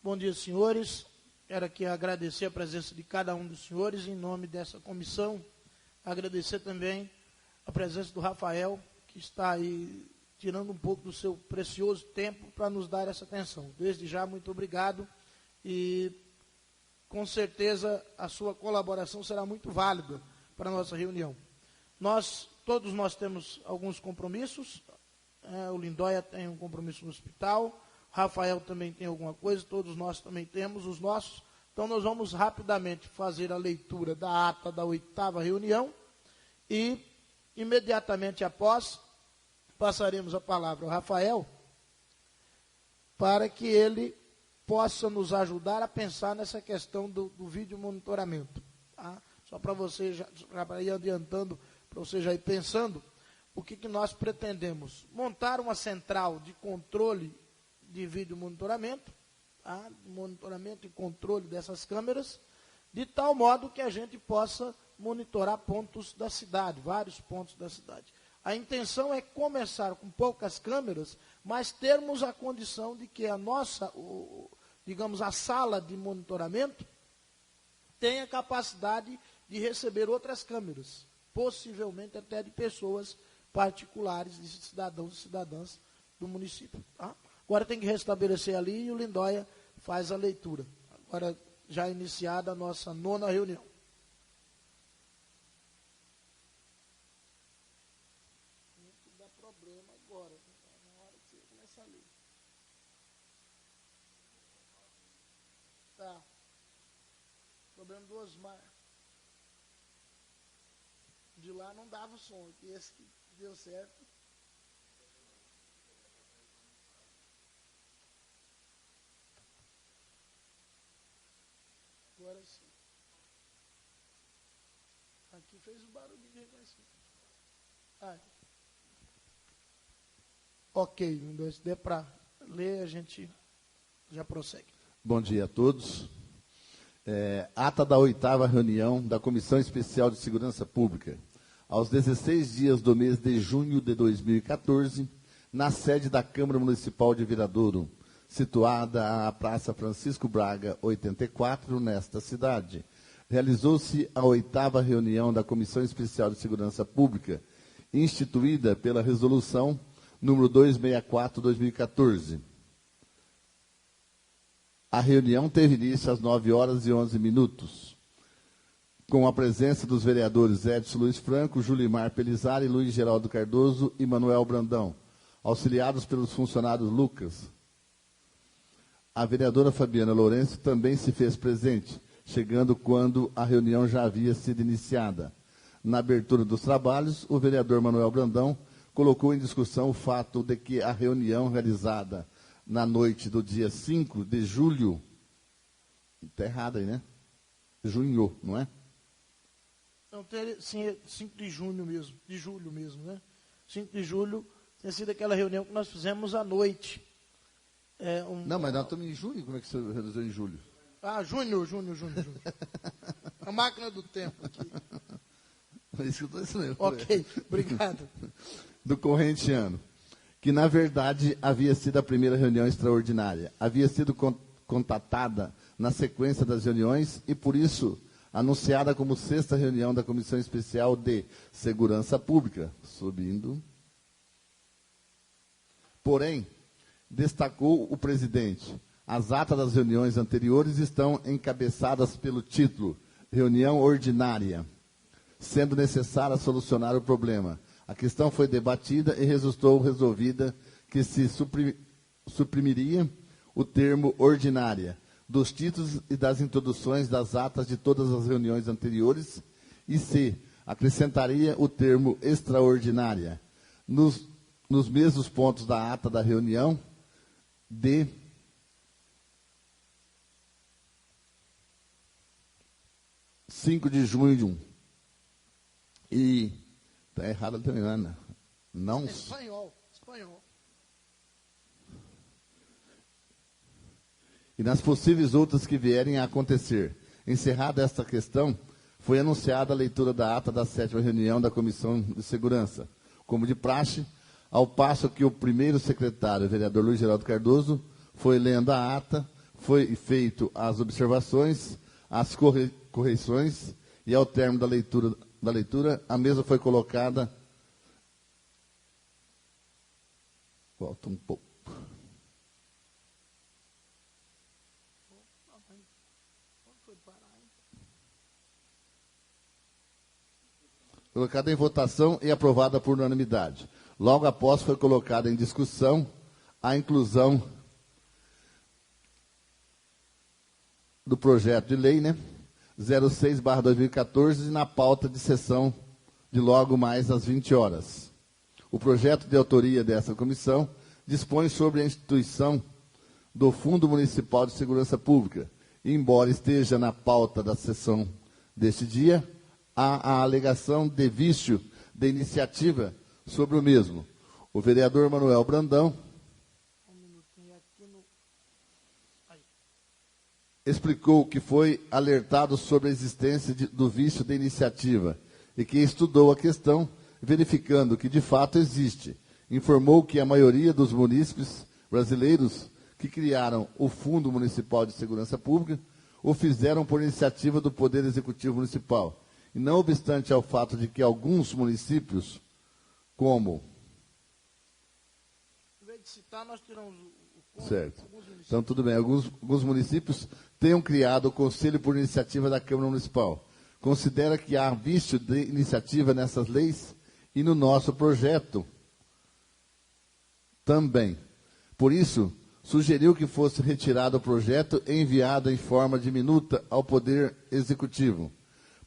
Bom dia, senhores. Quero aqui agradecer a presença de cada um dos senhores em nome dessa comissão. Agradecer também a presença do Rafael, que está aí tirando um pouco do seu precioso tempo para nos dar essa atenção. Desde já, muito obrigado e com certeza a sua colaboração será muito válida para a nossa reunião. Todos nós temos alguns compromissos, o Lindóia tem um compromisso no hospital, o Rafael também tem alguma coisa, todos nós também temos os nossos. Então nós vamos rapidamente fazer a leitura da ata da 8ª reunião e imediatamente após passaremos a palavra ao Rafael para que ele possa nos ajudar a pensar nessa questão do vídeo monitoramento. Tá? Só para você já ir adiantando, para você já ir pensando, o que nós pretendemos? Montar uma central de controle de vídeo monitoramento, tá? Monitoramento e controle dessas câmeras, de tal modo que a gente possa monitorar pontos da cidade, vários pontos da cidade. A intenção é começar com poucas câmeras, mas termos a condição de que a nossa, digamos, a sala de monitoramento tenha capacidade de receber outras câmeras, possivelmente até de pessoas particulares, de cidadãos e cidadãs do município. Tá? Agora tem que restabelecer ali e o Lindóia faz a leitura. Agora já iniciada a nossa 9ª reunião. Não dá problema agora, na hora que você começa a ler. Tá. Problema do Osmar. De lá não dava o som, que esse que deu certo. Agora sim. Aqui fez um barulho de reconhecimento. Ok, se der para ler, a gente já prossegue. Bom dia a todos. Ata da 8ª reunião da Comissão Especial de Segurança Pública. Aos 16 dias do mês de junho de 2014, na sede da Câmara Municipal de Viradouro, situada à Praça Francisco Braga, 84, nesta cidade, realizou-se a 8ª reunião da Comissão Especial de Segurança Pública, instituída pela Resolução número 264/2014. A reunião teve início às 9h11, com a presença dos vereadores Edson Luiz Franco, Julimar Pelizari, Luiz Geraldo Cardoso e Manuel Brandão, auxiliados pelos funcionários Lucas. A vereadora Fabiana Lourenço também se fez presente, chegando quando a reunião já havia sido iniciada. Na abertura dos trabalhos, o vereador Manuel Brandão colocou em discussão o fato de que a reunião realizada na noite do dia 5 de julho, está errado aí, né? Junho, não é? Não, sim, é 5 de junho mesmo, de julho mesmo, né? 5 de julho tem sido aquela reunião que nós fizemos à noite. Não, mas nós estamos em junho, como é que você realizou em julho? Junho. A máquina do tempo aqui. É isso que eu estou ensinando. Ok, obrigado. Do corrente ano, que na verdade havia sido a primeira reunião extraordinária. Havia sido contatada na sequência das reuniões e, por isso, anunciada como 6ª reunião da Comissão Especial de Segurança Pública. Subindo. Porém, destacou o presidente, as atas das reuniões anteriores estão encabeçadas pelo título Reunião Ordinária, sendo necessário solucionar o problema. A questão foi debatida e resultou resolvida que se suprimiria o termo ordinária dos títulos e das introduções das atas de todas as reuniões anteriores e se acrescentaria o termo extraordinária nos mesmos pontos da ata da reunião de 5 de junho. E está errado também, Ana. Não. Espanhol. E nas possíveis outras que vierem a acontecer. Encerrada esta questão, foi anunciada a leitura da ata da 7ª reunião da Comissão de Segurança, como de praxe, ao passo que o primeiro secretário, o vereador Luiz Geraldo Cardoso, foi lendo a ata, foi feito as observações, as correções, e ao término da leitura, a mesa foi colocada. Volta um pouco. Colocada em votação e aprovada por unanimidade. Logo após foi colocada em discussão a inclusão do projeto de lei, 06/2014, na pauta de sessão de logo mais às 20 horas. O projeto de autoria dessa comissão dispõe sobre a instituição do Fundo Municipal de Segurança Pública. E, embora esteja na pauta da sessão deste dia, há a alegação de vício de iniciativa sobre o mesmo. O vereador Manuel Brandão explicou que foi alertado sobre a existência do vício de iniciativa e que estudou a questão, verificando que de fato existe. Informou que a maioria dos munícipes brasileiros que criaram o Fundo Municipal de Segurança Pública o fizeram por iniciativa do Poder Executivo Municipal. E não obstante ao fato de que alguns municípios, como... Em vez de citar, nós tiramos o certo. Então, tudo bem. Alguns municípios tenham criado o Conselho por iniciativa da Câmara Municipal. Considera que há vício de iniciativa nessas leis e no nosso projeto também. Por isso, sugeriu que fosse retirado o projeto e enviado em forma de minuta ao Poder Executivo,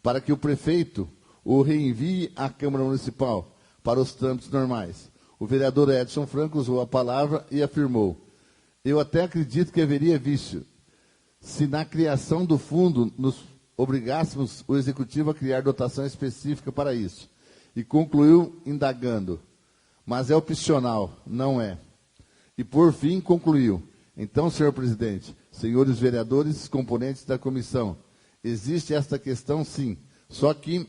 para que o prefeito o reenvie à Câmara Municipal para os trâmites normais. O vereador Edson Franco usou a palavra e afirmou: eu até acredito que haveria vício, se na criação do fundo nos obrigássemos o Executivo a criar dotação específica para isso. E concluiu indagando: mas é opcional, não é? E por fim concluiu: então, senhor presidente, senhores vereadores, componentes da comissão, existe esta questão sim, só que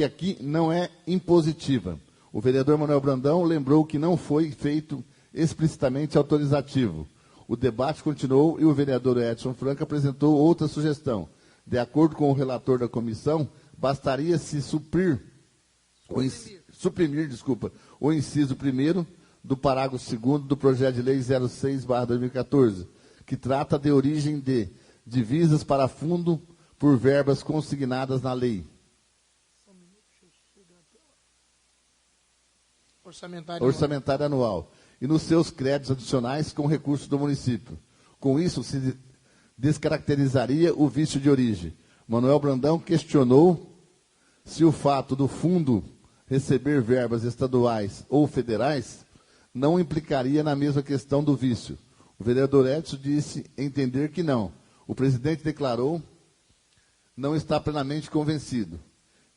aqui não é impositiva. O vereador Manuel Brandão lembrou que não foi feito explicitamente autorizativo. O debate continuou e o vereador Edson Franco apresentou outra sugestão. De acordo com o relator da comissão, bastaria se suprimir o inciso 1º do parágrafo 2º do projeto de lei 06/2014, que trata de origem de divisas para fundo por verbas consignadas na lei. Orçamentária anual. E nos seus créditos adicionais com recursos do município. Com isso, se descaracterizaria o vício de origem. Manuel Brandão questionou se o fato do fundo receber verbas estaduais ou federais não implicaria na mesma questão do vício. O vereador Edson disse entender que não. O presidente declarou não está plenamente convencido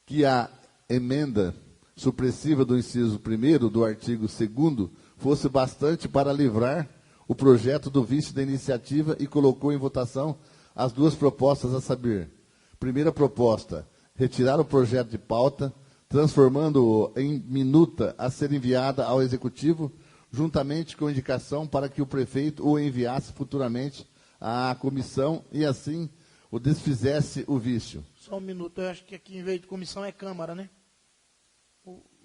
que a emenda supressiva do inciso 1º do artigo 2º fosse bastante para livrar o projeto do vício da iniciativa e colocou em votação as duas propostas a saber. Primeira proposta, retirar o projeto de pauta, transformando-o em minuta a ser enviada ao Executivo, juntamente com indicação para que o prefeito o enviasse futuramente à comissão e assim o desfizesse o vício. Só um minuto, eu acho que aqui em vez de comissão é Câmara, né?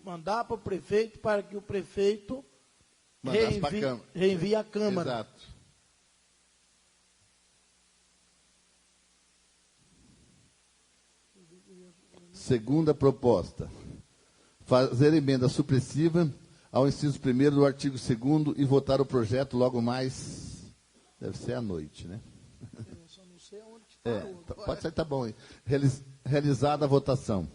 Mandar para o prefeito para que o prefeito reenvie à Câmara. Exato. Segunda proposta, fazer emenda supressiva ao inciso 1º do artigo 2º e votar o projeto logo mais, deve ser à noite, né? Eu só não sei onde que parou. Pode ser, tá bom. Realizada a votação.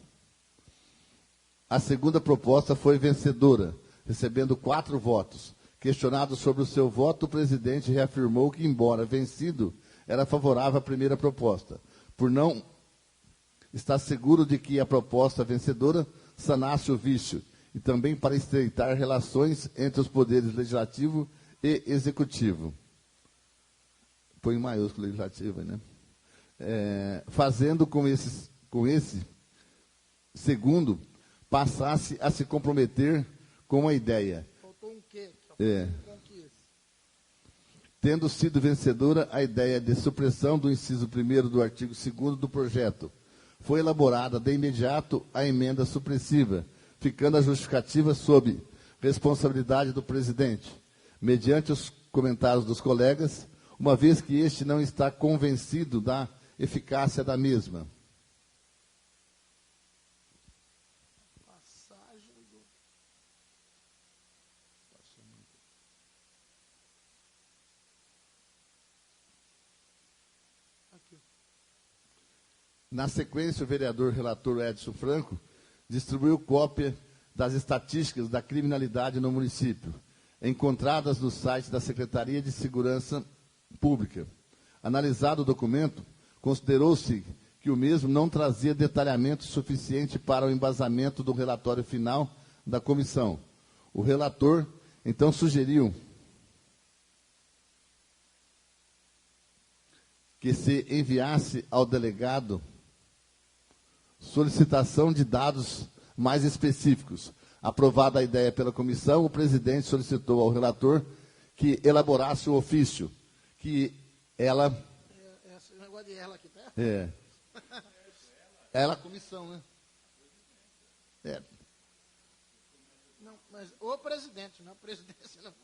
A segunda proposta foi vencedora, recebendo 4 votos. Questionado sobre o seu voto, o presidente reafirmou que, embora vencido, era favorável à primeira proposta, por não estar seguro de que a proposta vencedora sanasse o vício, e também para estreitar relações entre os poderes legislativo e executivo. Põe em maiúsculo legislativo, né? Fazendo com esse segundo passasse a se comprometer com a ideia. Faltou um quê? É. tendo sido vencedora a ideia de supressão do inciso 1º do artigo 2º do projeto. Foi elaborada de imediato a emenda supressiva, ficando a justificativa sob responsabilidade do presidente, mediante os comentários dos colegas, uma vez que este não está convencido da eficácia da mesma. Na sequência, o vereador relator Edson Franco distribuiu cópia das estatísticas da criminalidade no município, encontradas no site da Secretaria de Segurança Pública. Analisado o documento, considerou-se que o mesmo não trazia detalhamento suficiente para o embasamento do relatório final da comissão. O relator, então, sugeriu que se enviasse ao delegado solicitação de dados mais específicos. Aprovada a ideia pela comissão, o presidente solicitou ao relator que elaborasse o ofício, que ela... Esse negócio de ela aqui, tá? É. Ela, a comissão, né? É. Não, mas o presidente, não a presidência, não.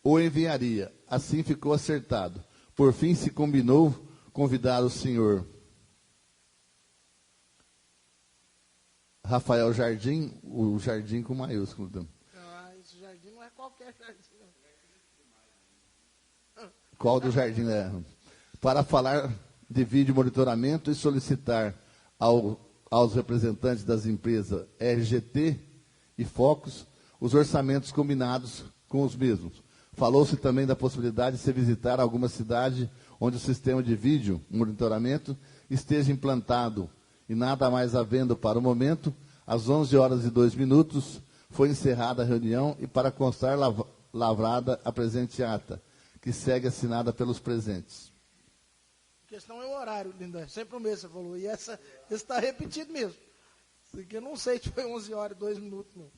O enviaria. Assim ficou acertado. Por fim, se combinou convidar o senhor Rafael Jardim, o Jardim com maiúsculo. Esse jardim não é qualquer jardim, não. Qual do jardim é? Para falar de vídeo monitoramento e solicitar aos representantes das empresas RGT e Focus os orçamentos combinados com os mesmos. Falou-se também da possibilidade de se visitar alguma cidade onde o sistema de vídeo monitoramento esteja implantado e nada mais havendo para o momento, às 11h02, foi encerrada a reunião e para constar lavrada a presente ata, que segue assinada pelos presentes. A questão é o horário, Lindóia. Sempre o mesmo, você falou. E esse está repetido mesmo. Isso aqui eu não sei se foi 11h02, não.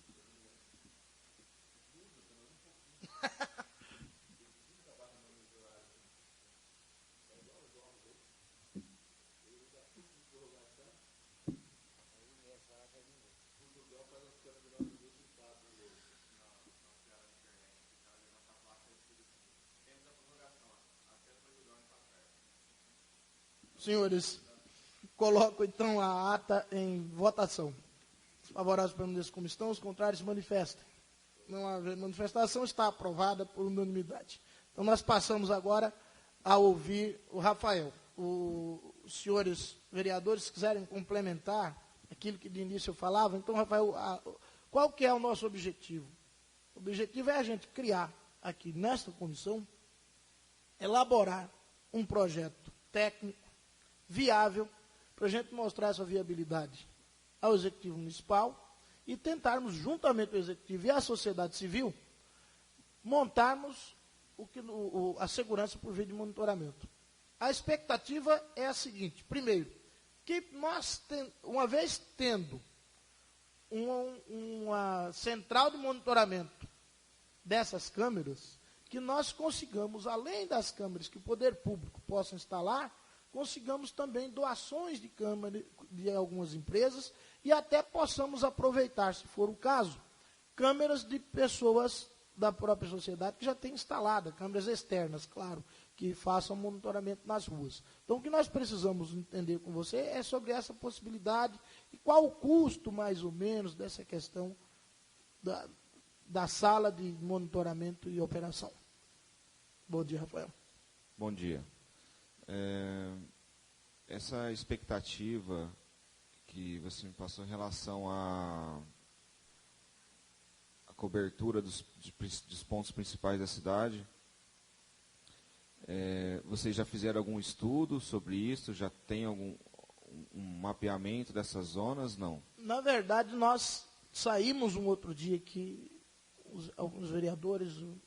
Senhores, coloco então a ata em votação. Os favoráveis permaneçam como estão, os contrários se manifestem. Não haver manifestação, está aprovada por unanimidade. Então nós passamos agora a ouvir o Rafael. Os senhores vereadores, se quiserem complementar aquilo que de início eu falava, então, Rafael, qual que é o nosso objetivo? O objetivo é a gente criar aqui nesta comissão, elaborar um projeto técnico, viável, para a gente mostrar essa viabilidade ao Executivo Municipal e tentarmos, juntamente com o Executivo e a sociedade civil, montarmos a segurança por via de monitoramento. A expectativa é a seguinte: primeiro, que nós, uma vez tendo uma central de monitoramento dessas câmeras, que nós consigamos, além das câmeras que o poder público possa instalar, consigamos também doações de câmeras de algumas empresas e até possamos aproveitar, se for o caso, câmeras de pessoas da própria sociedade que já tem instalada, câmeras externas, claro, que façam monitoramento nas ruas. Então, o que nós precisamos entender com você é sobre essa possibilidade e qual o custo, mais ou menos, dessa questão da sala de monitoramento e operação. Bom dia, Rafael. Bom dia. Essa expectativa que você me passou em relação à cobertura dos pontos principais da cidade, vocês já fizeram algum estudo sobre isso? Já tem um mapeamento dessas zonas? Não? Na verdade, nós saímos um outro dia que alguns vereadores, o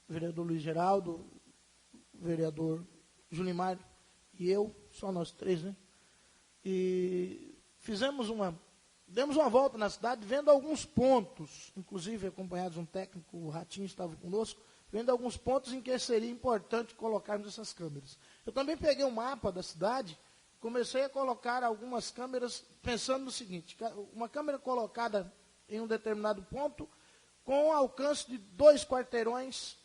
vereador Luiz Geraldo, o vereador Julimar e eu, só nós três, né? E demos uma volta na cidade, vendo alguns pontos, inclusive acompanhados de um técnico, o Ratinho estava conosco, vendo alguns pontos em que seria importante colocarmos essas câmeras. Eu também peguei um mapa da cidade, comecei a colocar algumas câmeras, pensando no seguinte, uma câmera colocada em um determinado ponto, com alcance de 2 quarteirões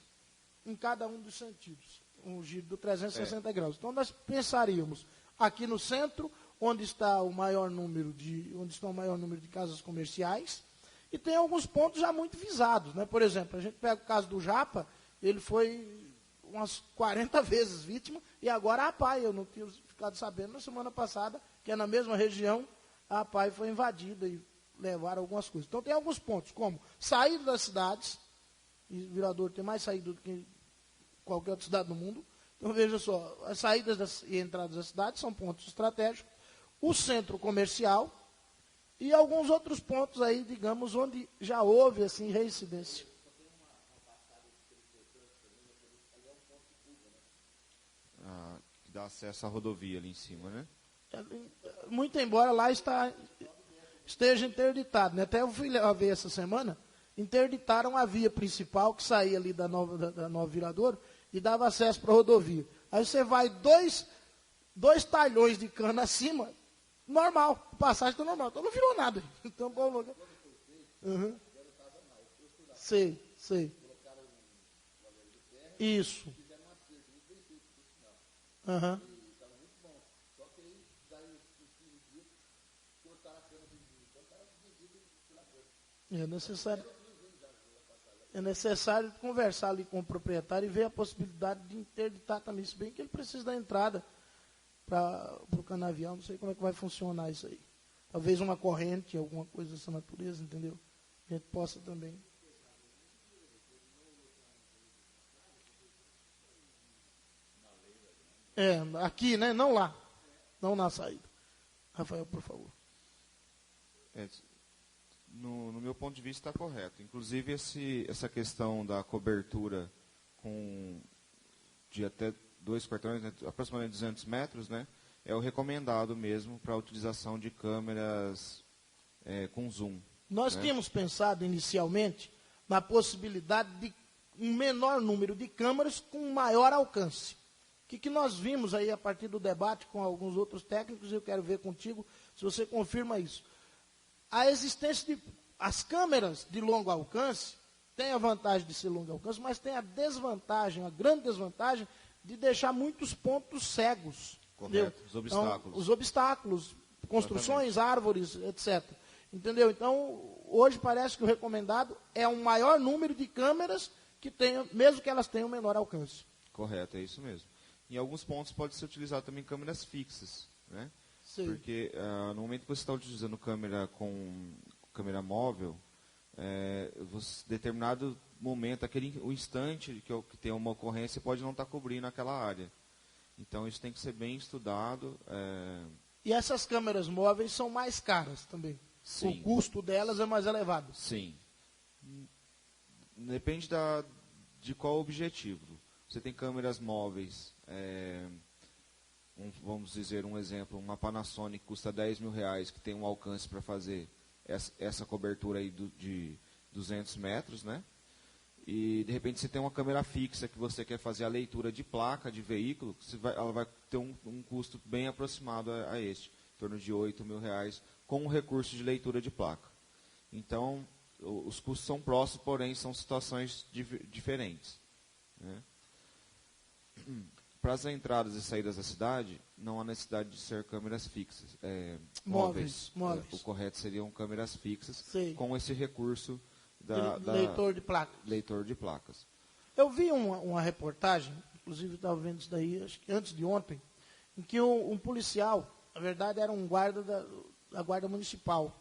em cada um dos sentidos, um giro de 360 graus. Então nós pensaríamos aqui no centro, onde está o maior número de casas comerciais, e tem alguns pontos já muito visados, né? Por exemplo, a gente pega o caso do Japa, ele foi umas 40 vezes vítima, e agora a APAI, eu não tinha ficado sabendo na semana passada, que é na mesma região, a APAI foi invadida e levaram algumas coisas. Então tem alguns pontos, como saída das cidades, e Viradouro tem mais saída do que qualquer outra cidade do mundo. Então veja só, as saídas e entradas das cidades são pontos estratégicos, o centro comercial e alguns outros pontos aí, digamos, onde já houve assim reincidência. Que dá acesso à rodovia ali em cima, né? Muito embora lá esteja interditado, né? Até eu fui ver essa semana, interditaram a via principal que saía ali da Nova Viradouro e dava acesso para a rodovia. Aí você vai dois talhões de cana acima, normal, passagem está normal, então não virou nada. Então, uhum. Sei. Isso. Uhum. É necessário conversar ali com o proprietário e ver a possibilidade de interditar também, se bem que ele precisa da entrada para o canavial, não sei como é que vai funcionar isso aí. Talvez uma corrente, alguma coisa dessa natureza, entendeu? A gente possa também. Aqui, né? Não lá. Não na saída. Rafael, por favor. No meu ponto de vista está correto. Inclusive essa questão da cobertura de até 2 quarteirões, né, aproximadamente 200 metros, né, é o recomendado mesmo para a utilização de câmeras com zoom. Nós tínhamos pensado inicialmente na possibilidade de um menor número de câmeras com maior alcance. O que nós vimos aí a partir do debate com alguns outros técnicos, e eu quero ver contigo se você confirma isso. A existência as câmeras de longo alcance tem a vantagem de ser longo alcance, mas tem a grande desvantagem de deixar muitos pontos cegos. Correto, entendeu? os obstáculos. Então, os obstáculos, construções, Exatamente. árvores, etc. Entendeu? Então, hoje parece que o recomendado é um maior número de câmeras que tenham, mesmo que elas tenham menor alcance. Correto, é isso mesmo. Em alguns pontos pode ser utilizado também câmeras fixas, né? Sim. Porque no momento que você está utilizando câmera com câmera móvel, determinado momento, o instante que tem uma ocorrência pode não estar cobrindo aquela área. Então isso tem que ser bem estudado. E essas câmeras móveis são mais caras também. Sim. O custo delas é mais elevado. Sim. Depende de qual objetivo. Você tem câmeras móveis, vamos dizer um exemplo, uma Panasonic que custa R$10.000, que tem um alcance para fazer essa cobertura aí de 200 metros, né? E de repente você tem uma câmera fixa que você quer fazer a leitura de placa de veículo, ela vai ter um custo bem aproximado a este, em torno de R$8.000, com o recurso de leitura de placa. Então, os custos são próximos, porém são situações diferentes, né? Para as entradas e saídas da cidade, não há necessidade de ser câmeras fixas, móveis. O correto seriam câmeras fixas. Sei. Com esse recurso leitor de placas. Leitor de placas. Eu vi uma reportagem, inclusive estava vendo isso daí, acho que antes de ontem, em que um policial, na verdade era um guarda da Guarda Municipal,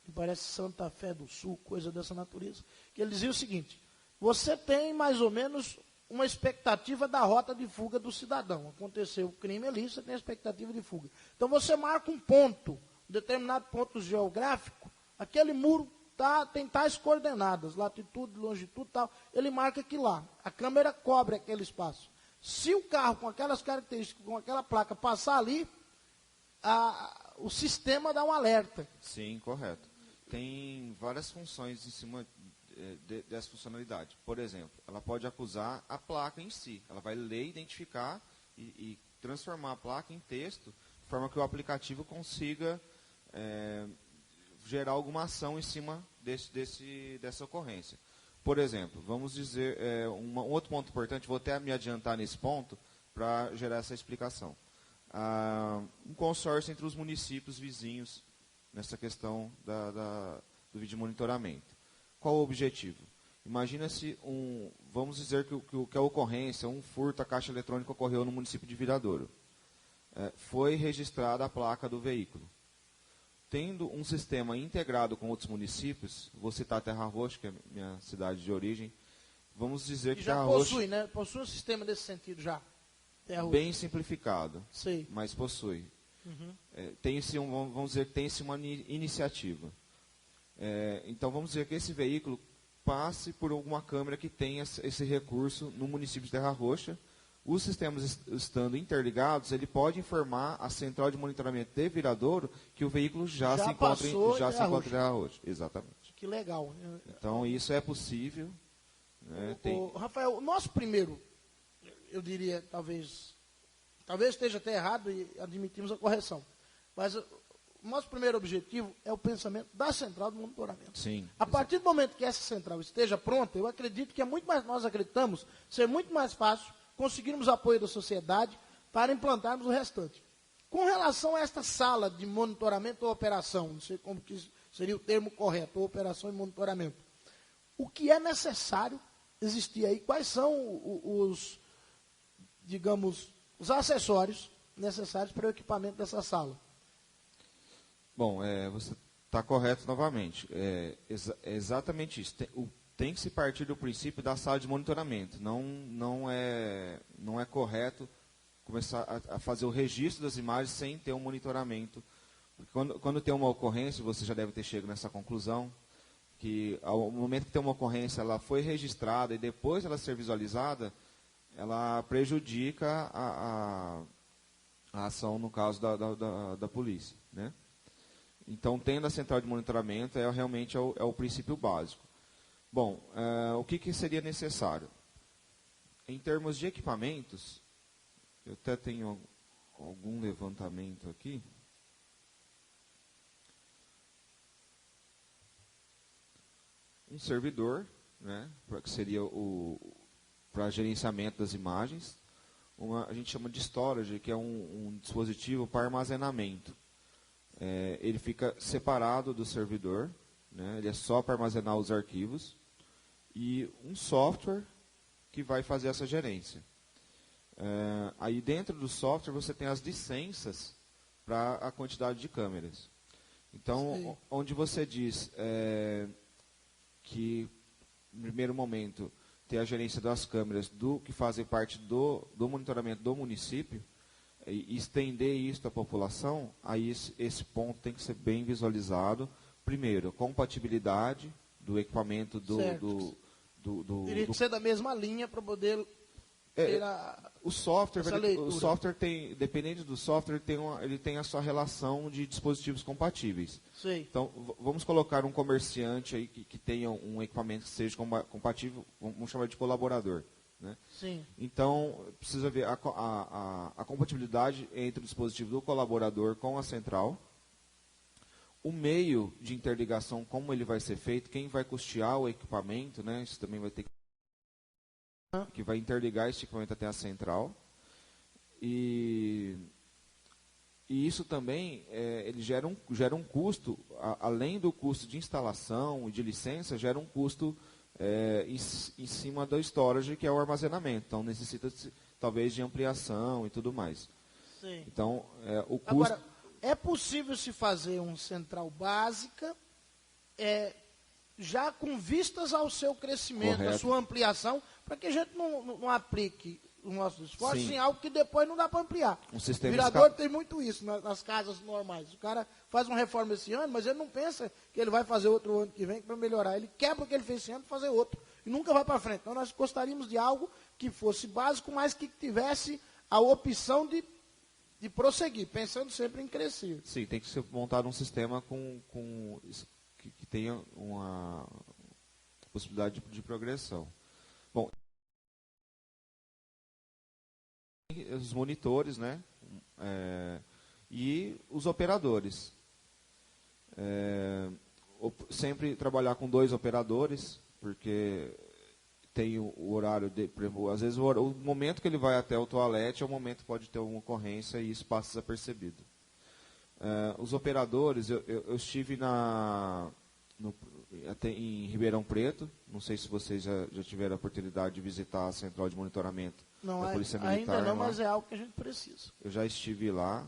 que parece Santa Fé do Sul, coisa dessa natureza, que ele dizia o seguinte: você tem mais ou menos uma expectativa da rota de fuga do cidadão. Aconteceu o crime ali, você tem a expectativa de fuga. Então você marca um ponto, um determinado ponto geográfico, aquele muro tem tais coordenadas, latitude, longitude e tal, ele marca aquilo lá. A câmera cobre aquele espaço. Se o carro com aquelas características, com aquela placa passar ali, o sistema dá um alerta. Sim, correto. Tem várias funções em cima dessa funcionalidade. Por exemplo, ela pode acusar a placa em si. Ela vai ler, identificar e transformar a placa em texto, de forma que o aplicativo consiga gerar alguma ação em cima dessa ocorrência. Por exemplo, vamos dizer, um outro ponto importante, vou até me adiantar nesse ponto, para gerar essa explicação. Um consórcio entre os municípios vizinhos nessa questão do vídeo monitoramento. Qual o objetivo? Imagina-se vamos dizer que a ocorrência, um furto à caixa eletrônica ocorreu no município de Viradouro. Foi registrada a placa do veículo. Tendo um sistema integrado com outros municípios, vou citar Terra Roxa, que é a minha cidade de origem, vamos dizer que Terra Roxa... possui, né? Possui um sistema desse sentido já. Bem simplificado, sim, mas possui. Uhum. Vamos dizer que tem-se uma iniciativa. Então, vamos dizer que esse veículo passe por alguma câmera que tenha esse recurso no município de Terra Roxa. Os sistemas estando interligados, ele pode informar a central de monitoramento de Viradouro que o veículo já se encontra em Terra Roxa. Exatamente. Que legal. Então, isso é possível. Né? Rafael, o nosso primeiro, eu diria, talvez esteja até errado e admitimos a correção, mas o nosso primeiro objetivo é o pensamento da central de monitoramento. Sim, a partir do momento que essa central esteja pronta, eu acredito que nós acreditamos ser muito mais fácil conseguirmos apoio da sociedade para implantarmos o restante. Com relação a esta sala de monitoramento ou operação, não sei como que seria o termo correto, ou operação e monitoramento, o que é necessário existir aí? Quais são os acessórios necessários para o equipamento dessa sala? Bom, você está correto novamente. É exatamente isso. Tem que se partir do princípio da sala de monitoramento. Não é correto começar a fazer o registro das imagens sem ter um monitoramento. Porque quando tem uma ocorrência, você já deve ter chegado nessa conclusão, que ao momento que tem uma ocorrência, ela foi registrada e depois ela ser visualizada, ela prejudica a ação, no caso da polícia. Né? Então, tendo a central de monitoramento, realmente é o princípio básico. Bom, o que seria necessário? Em termos de equipamentos, eu até tenho algum levantamento aqui. Um servidor, né, que seria para gerenciamento das imagens. A gente chama de storage, que é um dispositivo para armazenamento. Ele fica separado do servidor, né, ele é só para armazenar os arquivos. E um software que vai fazer essa gerência. Aí dentro do software você tem as licenças para a quantidade de câmeras. Então, sim, onde você diz que, no primeiro momento, ter a gerência das câmeras que fazem parte do monitoramento do município, e estender isso à população, aí esse ponto tem que ser bem visualizado. Primeiro, compatibilidade do equipamento teria que ser da mesma linha para poder ter o software tem, dependendo do software, ele tem a sua relação de dispositivos compatíveis. Sim. Então, vamos colocar um comerciante aí que tenha um equipamento que seja compatível, vamos chamar de colaborador. Né? Sim. Então, precisa ver a compatibilidade entre o dispositivo do colaborador com a central. O meio de interligação, como ele vai ser feito, quem vai custear o equipamento, né? Isso também vai ter que vai interligar esse equipamento até a central. E isso também ele gera um custo, além do custo de instalação e de licença, gera um custo em cima do storage, que é o armazenamento. Então, necessita talvez de ampliação e tudo mais. Sim. Então, o custo... Agora, é possível se fazer uma central básica já com vistas ao seu crescimento, correto, à sua ampliação, para que a gente não aplique os nossos esforços sim, em algo que depois não dá para ampliar. Um sistema o Viradouro tem muito isso nas casas normais. O cara faz uma reforma esse ano, mas ele não pensa que ele vai fazer outro ano que vem para melhorar. Ele quebra o que ele fez esse ano para fazer outro. E nunca vai para frente. Então, nós gostaríamos de algo que fosse básico, mas que tivesse a opção de prosseguir, pensando sempre em crescer. Sim, tem que ser montado um sistema que tenha possibilidade de progressão. Bom, os monitores, né? E os operadores. Sempre trabalhar com 2 operadores, porque tem o horário, às vezes o momento que ele vai até o toalete é o momento que pode ter uma ocorrência e isso passa desapercebido. Os operadores, eu estive até em Ribeirão Preto, não sei se vocês já tiveram a oportunidade de visitar a central de monitoramento da Polícia Militar. Ainda não, mas é algo que a gente precisa. Eu já estive lá.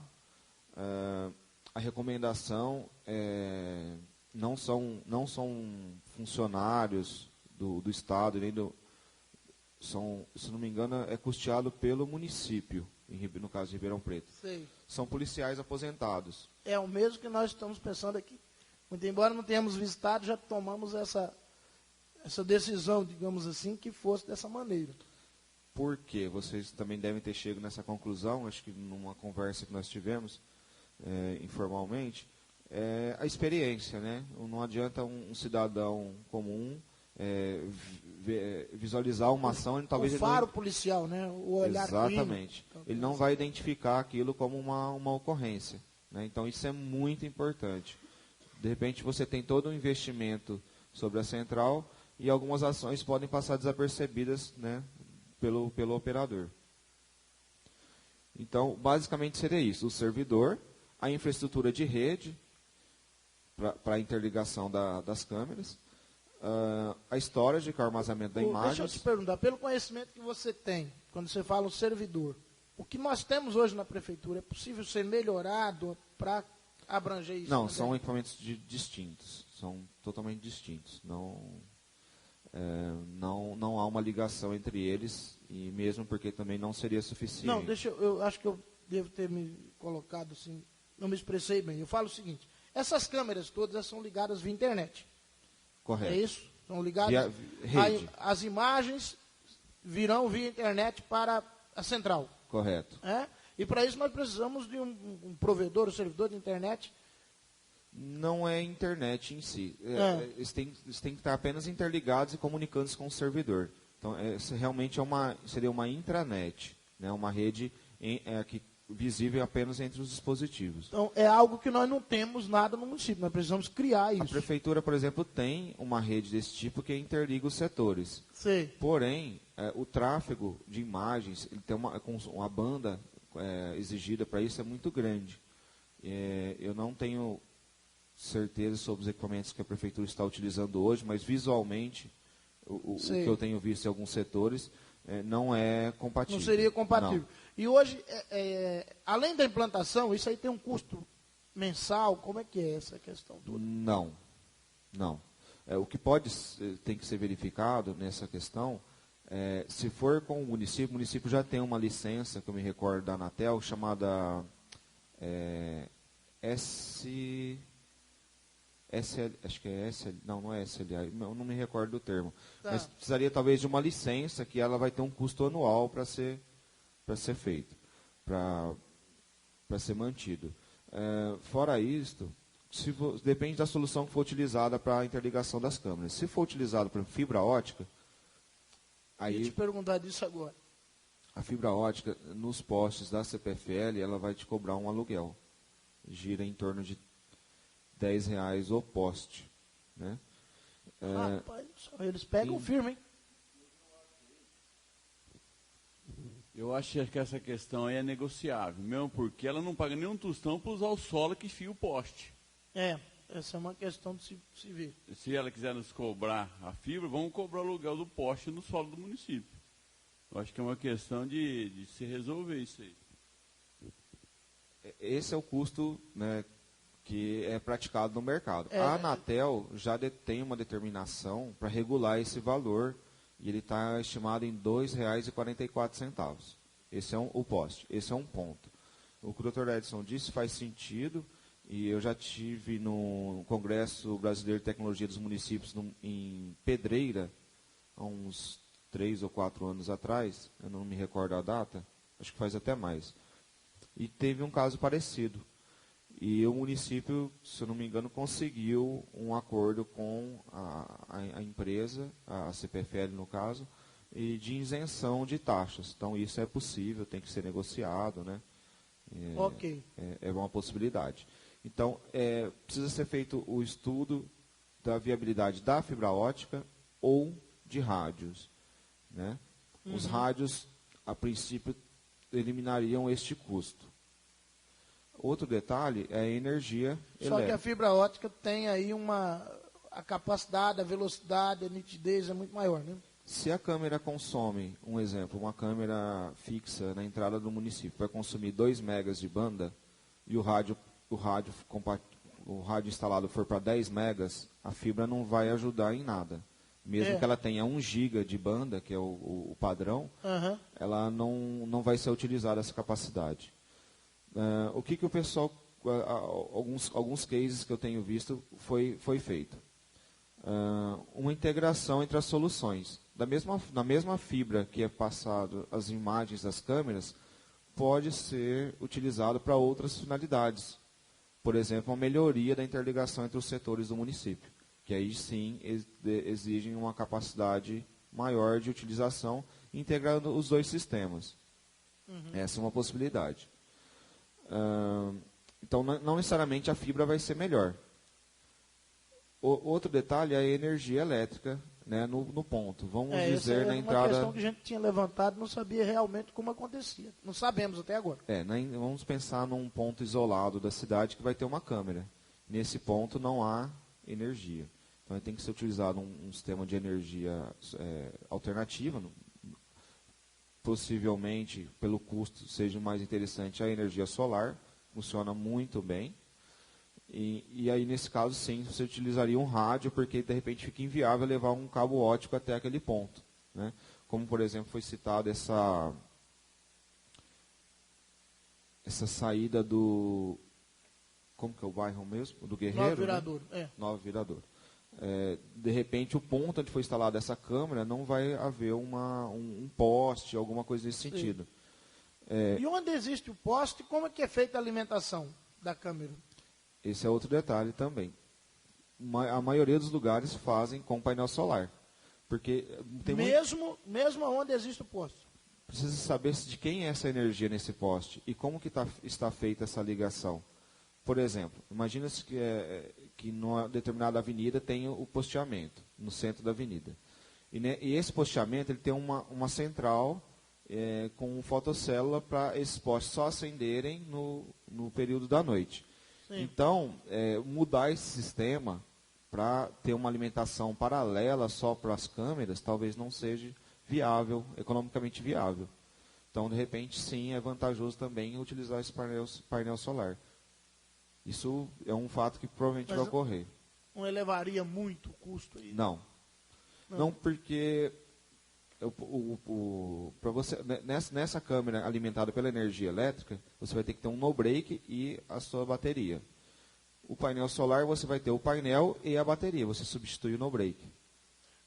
A recomendação não são funcionários do Estado, nem se não me engano, é custeado pelo município, no caso de Ribeirão Preto. Sei. São policiais aposentados. É o mesmo que nós estamos pensando aqui. Muito embora não tenhamos visitado, já tomamos essa decisão, digamos assim, que fosse dessa maneira. Por quê? Vocês também devem ter chegado nessa conclusão, acho que numa conversa que nós tivemos informalmente, a experiência, né? Não adianta um cidadão comum visualizar uma ação e talvez o faro policial, né? O olhar exatamente. clínico. Ele não vai identificar aquilo como uma ocorrência, né? Então isso é muito importante. De repente você tem todo um investimento sobre a central e algumas ações podem passar desapercebidas, né, pelo operador. Então, basicamente seria isso: o servidor, a infraestrutura de rede para a interligação das câmeras, a storage, que é o armazenamento da imagem. Deixa eu te perguntar, pelo conhecimento que você tem, quando você fala o servidor, o que nós temos hoje na prefeitura, é possível ser melhorado para abranger isso? Não, são equipamentos distintos, são totalmente distintos. Não há uma ligação entre eles, e mesmo porque também não seria suficiente. Não, eu acho que eu devo ter me colocado assim, não me expressei bem. Eu falo o seguinte: essas câmeras todas são ligadas via internet. Correto. É isso? São ligadas via rede. As imagens virão via internet para a central. Correto. E para isso nós precisamos de um provedor, um servidor de internet. Não é internet em si. Eles têm que estar apenas interligados e comunicando-se com o servidor. Então, realmente seria uma intranet, né? Uma rede visível apenas entre os dispositivos. Então, é algo que nós não temos nada no município. Nós precisamos criar isso. A prefeitura, por exemplo, tem uma rede desse tipo que interliga os setores. Sim. Porém, o tráfego de imagens, ele tem uma banda exigida para isso é muito grande. Eu não tenho certeza sobre os equipamentos que a prefeitura está utilizando hoje, mas visualmente o que eu tenho visto em alguns setores não é compatível. Não seria compatível. Não. E hoje, além da implantação, isso aí tem um custo mensal? Como é que é essa questão toda? Não. O que tem que ser verificado nessa questão, se for com o município já tem uma licença, que eu me recordo da Anatel, chamada acho que é SL, não é SLA, não me recordo do termo. Tá. Mas precisaria talvez de uma licença que ela vai ter um custo anual para ser feito, para ser mantido. Fora isto, depende da solução que for utilizada para a interligação das câmeras. Se for utilizado para fibra ótica, aí... Eu ia te perguntar disso agora. A fibra ótica, nos postes da CPFL, ela vai te cobrar um aluguel. Gira em torno de R$10 o poste. Né? Rapaz, eles pegam firme, hein? Eu acho que essa questão aí é negociável, mesmo porque ela não paga nenhum tostão para usar o solo que fia o poste. Essa é uma questão de se ver. Se ela quiser nos cobrar a fibra, vamos cobrar o aluguel do poste no solo do município. Eu acho que é uma questão de se resolver isso aí. Esse é o custo, né, que é praticado no mercado. A Anatel já tem uma determinação para regular esse valor, e ele está estimado em R$ 2,44. Esse é o poste. Esse é um ponto. O que o Dr. Edson disse faz sentido, e eu já tive no Congresso Brasileiro de Tecnologia dos Municípios em Pedreira, há uns 3 ou 4 anos atrás, eu não me recordo a data, acho que faz até mais. E teve um caso parecido. E o município, se eu não me engano, conseguiu um acordo com a empresa, a CPFL no caso, e de isenção de taxas. Então isso é possível, tem que ser negociado, né? Ok. É uma possibilidade. Então, precisa ser feito o estudo da viabilidade da fibra ótica ou de rádios, né? Os rádios, a princípio, eliminariam este custo. Outro detalhe é a energia Só elétrica. que a fibra ótica tem aí a capacidade, a velocidade, a nitidez é muito maior, né? Se a câmera consome, um exemplo, uma câmera fixa na entrada do município, vai consumir 2 megas de banda e o rádio instalado for para 10 megas, a fibra não vai ajudar em nada. Mesmo que ela tenha 1 giga de banda, que é o padrão, ela não vai ser utilizada essa capacidade. O que o pessoal, alguns cases que eu tenho visto, foi feito. Uma integração entre as soluções. Na mesma fibra que é passado as imagens das câmeras, pode ser utilizado para outras finalidades. Por exemplo, uma melhoria da interligação entre os setores do município, que aí sim exigem uma capacidade maior de utilização, integrando os 2 sistemas. Essa é uma possibilidade. Então, não necessariamente a fibra vai ser melhor. Outro detalhe é a energia elétrica, né, no ponto. Vamos dizer, na entrada... uma questão que a gente tinha levantado, não sabia realmente como acontecia. Não sabemos até agora. Vamos pensar num ponto isolado da cidade que vai ter uma câmera. Nesse ponto não há energia. Então tem que ser utilizado um sistema de energia alternativa. Possivelmente, pelo custo, seja mais interessante a energia solar. Funciona muito bem. E aí, nesse caso, sim, você utilizaria um rádio, porque, de repente, fica inviável levar um cabo ótico até aquele ponto, né? Como, por exemplo, foi citado essa saída do... Como que é o bairro mesmo? Do Guerreiro, Nova Viradouro, né? Nova Viradouro. De repente, o ponto onde foi instalada essa câmera, não vai haver um poste, alguma coisa nesse sentido. E onde existe o poste, como é que é feita a alimentação da câmera? Esse é outro detalhe também. A maioria dos lugares fazem com painel solar. Porque tem mesmo onde existe o poste. Precisa saber de quem é essa energia nesse poste e como que está feita essa ligação. Por exemplo, imagina-se que numa determinada avenida tem o posteamento, no centro da avenida. E esse posteamento ele tem uma central com fotocélula para esses postes só acenderem no período da noite. Sim. Então, mudar esse sistema para ter uma alimentação paralela só para as câmeras, talvez não seja viável, economicamente viável. Então, de repente, sim, é vantajoso também utilizar esse painel solar. Isso é um fato que provavelmente vai ocorrer. Não elevaria muito o custo aí? Não, porque para você nessa câmera alimentada pela energia elétrica, você vai ter que ter um no-break e a sua bateria. O painel solar, você vai ter o painel e a bateria. Você substitui o no-break.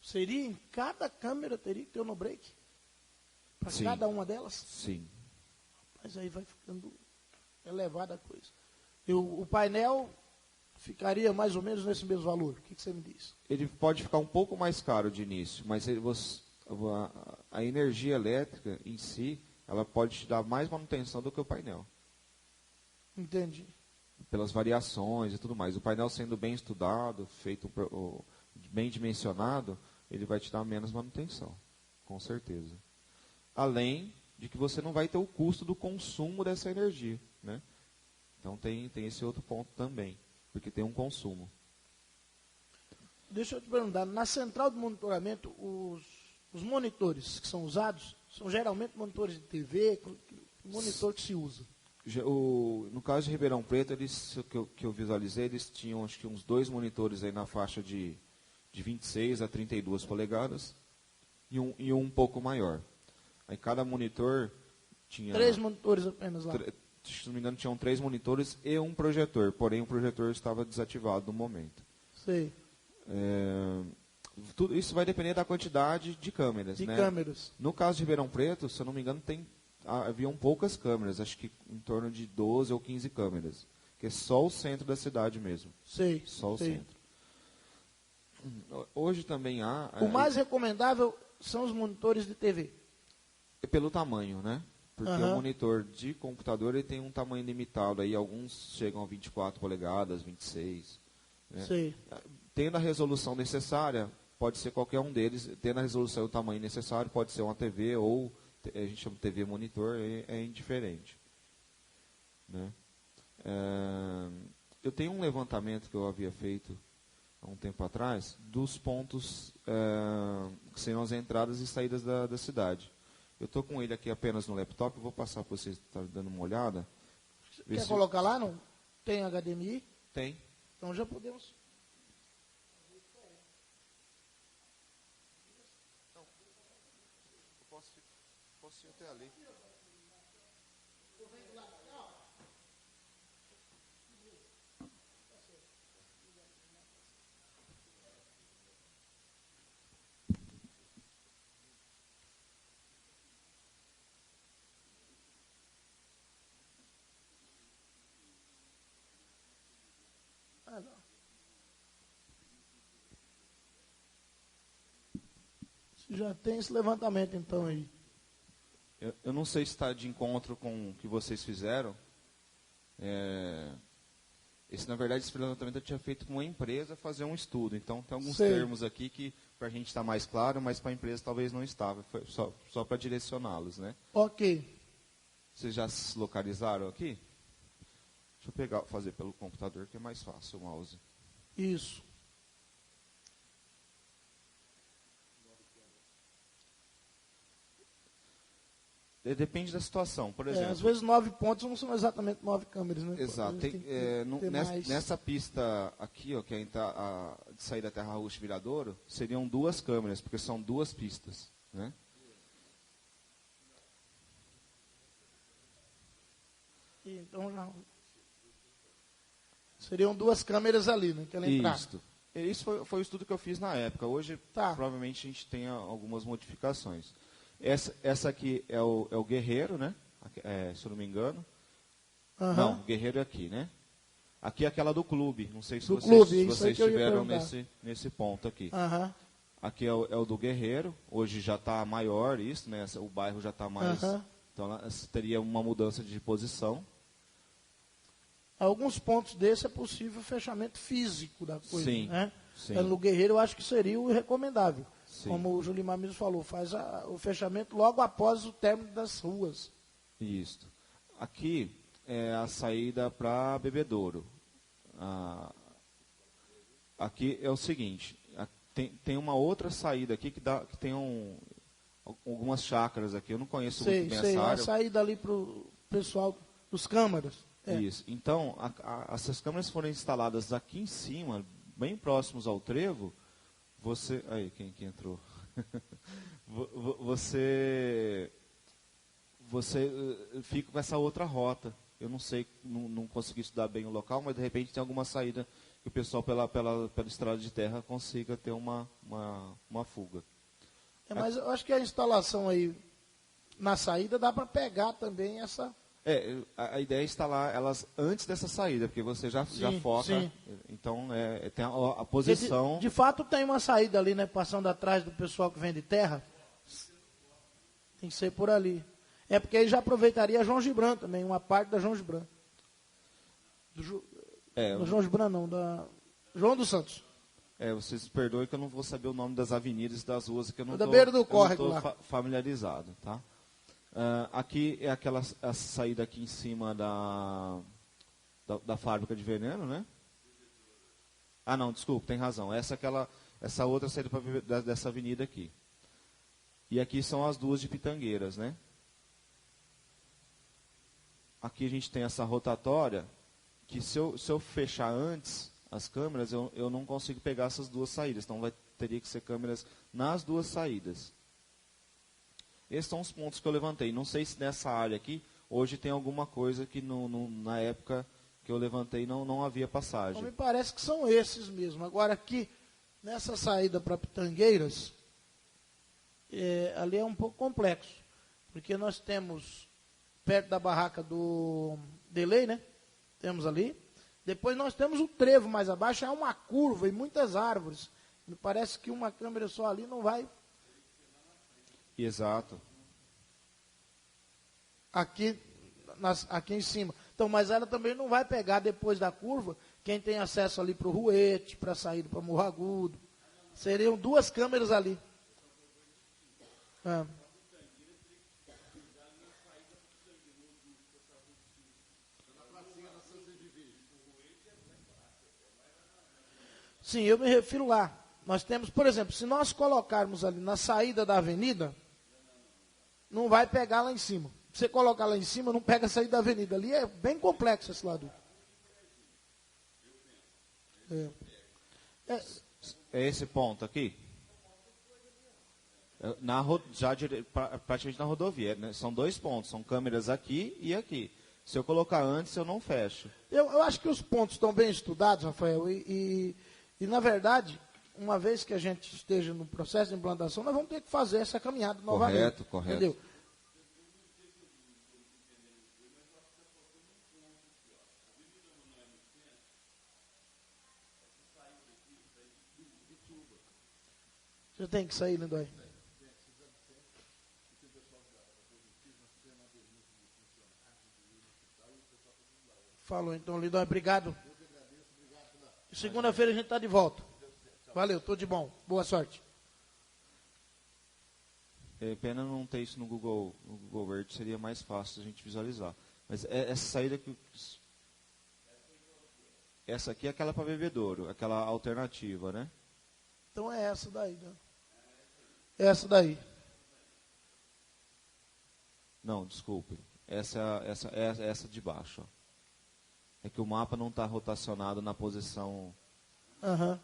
Seria em cada câmera teria que ter um no-break? Para cada uma delas? Sim. Mas aí vai ficando elevada a coisa. O painel ficaria mais ou menos nesse mesmo valor. O que você me diz? Ele pode ficar um pouco mais caro de início, mas a energia elétrica em si, ela pode te dar mais manutenção do que o painel. Entendi. Pelas variações e tudo mais. O painel sendo bem estudado, bem dimensionado, ele vai te dar menos manutenção, com certeza. Além de que você não vai ter o custo do consumo dessa energia, né? Então tem esse outro ponto também, porque tem um consumo. Deixa eu te perguntar, na central de monitoramento, os monitores que são usados são geralmente monitores de TV, que monitor que se usa? No caso de Ribeirão Preto, que eu visualizei, eles tinham acho que uns 2 monitores aí na faixa de 26 a 32 polegadas e um pouco maior. Aí cada monitor tinha... 3 monitores apenas lá. Se não me engano, tinham 3 monitores e um projetor, porém o projetor estava desativado no momento. Sei. Tudo isso vai depender da quantidade de câmeras. Câmeras. No caso de Ribeirão Preto, se eu não me engano, haviam poucas câmeras, acho que em torno de 12 ou 15 câmeras. que é só o centro da cidade mesmo. Sei. Só o sei. centro. Hoje também há... O mais recomendável são os monitores de TV. Pelo tamanho, né? Porque Aham. o monitor de computador ele tem um tamanho limitado. Aí alguns chegam a 24 polegadas, 26. Né? Sei. Tendo a resolução necessária, pode ser qualquer um deles. Tendo a resolução e o tamanho necessário, pode ser uma TV ou a gente chama de TV monitor, é indiferente. Né? Eu tenho um levantamento que eu havia feito há um tempo atrás dos pontos que seriam as entradas e saídas da cidade. Eu estou com ele aqui apenas no laptop, eu vou passar para vocês estarem dando uma olhada. Quer colocar lá? Não? Tem HDMI? Tem. Então já podemos. Posso ir até ali. Ah, não. Você já tem esse levantamento então aí. Eu não sei se está de encontro com o que vocês fizeram. Na verdade, esse levantamento eu tinha feito com uma empresa fazer um estudo. Então, tem alguns Sei. termos aqui que para a gente está mais claro, mas para a empresa talvez não estava. Foi só para direcioná-los, né? Ok. Vocês já se localizaram aqui? Deixa eu fazer pelo computador, que é mais fácil o mouse. Isso. Depende da situação. Por exemplo, Às vezes 9 pontos não são exatamente 9 câmeras, né? exato. Às vezes tem que ter mais. Nessa pista aqui, ó, que é de sair da Terra Rústica Viradouro, seriam 2 câmeras, porque são 2 pistas, né? Então já. Seriam 2 câmeras ali, né? Naquela entrada. Isso foi o estudo que eu fiz na época. Hoje, Tá. provavelmente, a gente tem algumas modificações. Essa aqui é o Guerreiro, né? Se eu não me engano. Aham. Não, o Guerreiro é aqui, né? Aqui é aquela do clube. Não sei se Do vocês, clube, se isso aí vocês que eu ia estiveram perguntar. nesse ponto aqui. Aham. Aqui é o do Guerreiro. Hoje já está maior isso, né? O bairro já está mais... Aham. Então, teria uma mudança de posição. Alguns pontos desse é possível fechamento físico da coisa, Sim, né? sim. No Guerreiro eu acho que seria o recomendável. Sim. Como o Julimar mesmo falou, faz o fechamento logo após o término das ruas. Isso. Aqui é a saída para Bebedouro. Aqui é o seguinte, tem uma outra saída aqui que tem algumas chácaras aqui. Eu não conheço muito bem essa área. A saída ali para o pessoal dos câmaras. Isso. Então, essas câmeras foram instaladas aqui em cima, bem próximos ao trevo. Você... Aí, quem entrou? Você fica com essa outra rota. Eu não sei, não consegui estudar bem o local, mas de repente tem alguma saída que o pessoal pela estrada de terra consiga ter uma fuga. Mas eu acho que a instalação aí na saída dá para pegar também essa... A ideia é instalar elas antes dessa saída, porque você já foca. Sim. Então, tem a posição... De fato, tem uma saída ali, né? Passando atrás do pessoal que vende terra. Tem que ser por ali. Porque aí já aproveitaria a João Gibran também, uma parte da João Gibran. Do João Gibran não, da João dos Santos. Vocês perdoem que eu não vou saber o nome das avenidas e das ruas, que eu não Da beira do córrego estou lá. familiarizado, tá? Aqui é a saída aqui em cima da fábrica de veneno, né? Ah, não, desculpa, tem razão. Essa outra saída dessa avenida aqui. E aqui são as 2 de Pitangueiras, né? Aqui a gente tem essa rotatória, que se eu fechar antes as câmeras, eu não consigo pegar essas 2 saídas. Então teria que ser câmeras nas 2 saídas. Esses são os pontos que eu levantei. Não sei se nessa área aqui, hoje tem alguma coisa que na época que eu levantei não havia passagem. Então, me parece que são esses mesmo. Agora aqui, nessa saída para Pitangueiras, ali é um pouco complexo. Porque nós temos, perto da barraca do Delay, né? Temos ali. Depois nós temos o trevo mais abaixo, é uma curva e muitas árvores. Me parece que uma câmera só ali não vai. Exato. Aqui em cima. Então, mas ela também não vai pegar depois da curva quem tem acesso ali para o Ruete, para a saída para Morro Agudo. Seriam 2 câmeras ali. É. Sim, eu me refiro lá. Nós temos, por exemplo, se nós colocarmos ali na saída da avenida, não vai pegar lá em cima. Se você colocar lá em cima, não pega a saída da avenida. Ali é bem complexo esse lado. É esse ponto aqui? Praticamente na rodovia. Né? São 2 pontos, são câmeras aqui e aqui. Se eu colocar antes, eu não fecho. Eu acho que os pontos estão bem estudados, Rafael, e na verdade, uma vez que a gente esteja no processo de implantação, nós vamos ter que fazer essa caminhada novamente. Correto. Entendeu? Você tem que sair, Lindói. Falou então, Lindói, obrigado. Segunda-feira a gente está de volta. Valeu, tudo de bom. Boa sorte. É pena não ter isso no Google Earth, seria mais fácil a gente visualizar. Mas essa saída que... Essa aqui é aquela para bebedouro, aquela alternativa, né? Então é essa daí, né? Essa daí. Não, desculpe. Essa de baixo. Ó. É que o mapa não está rotacionado na posição... Aham.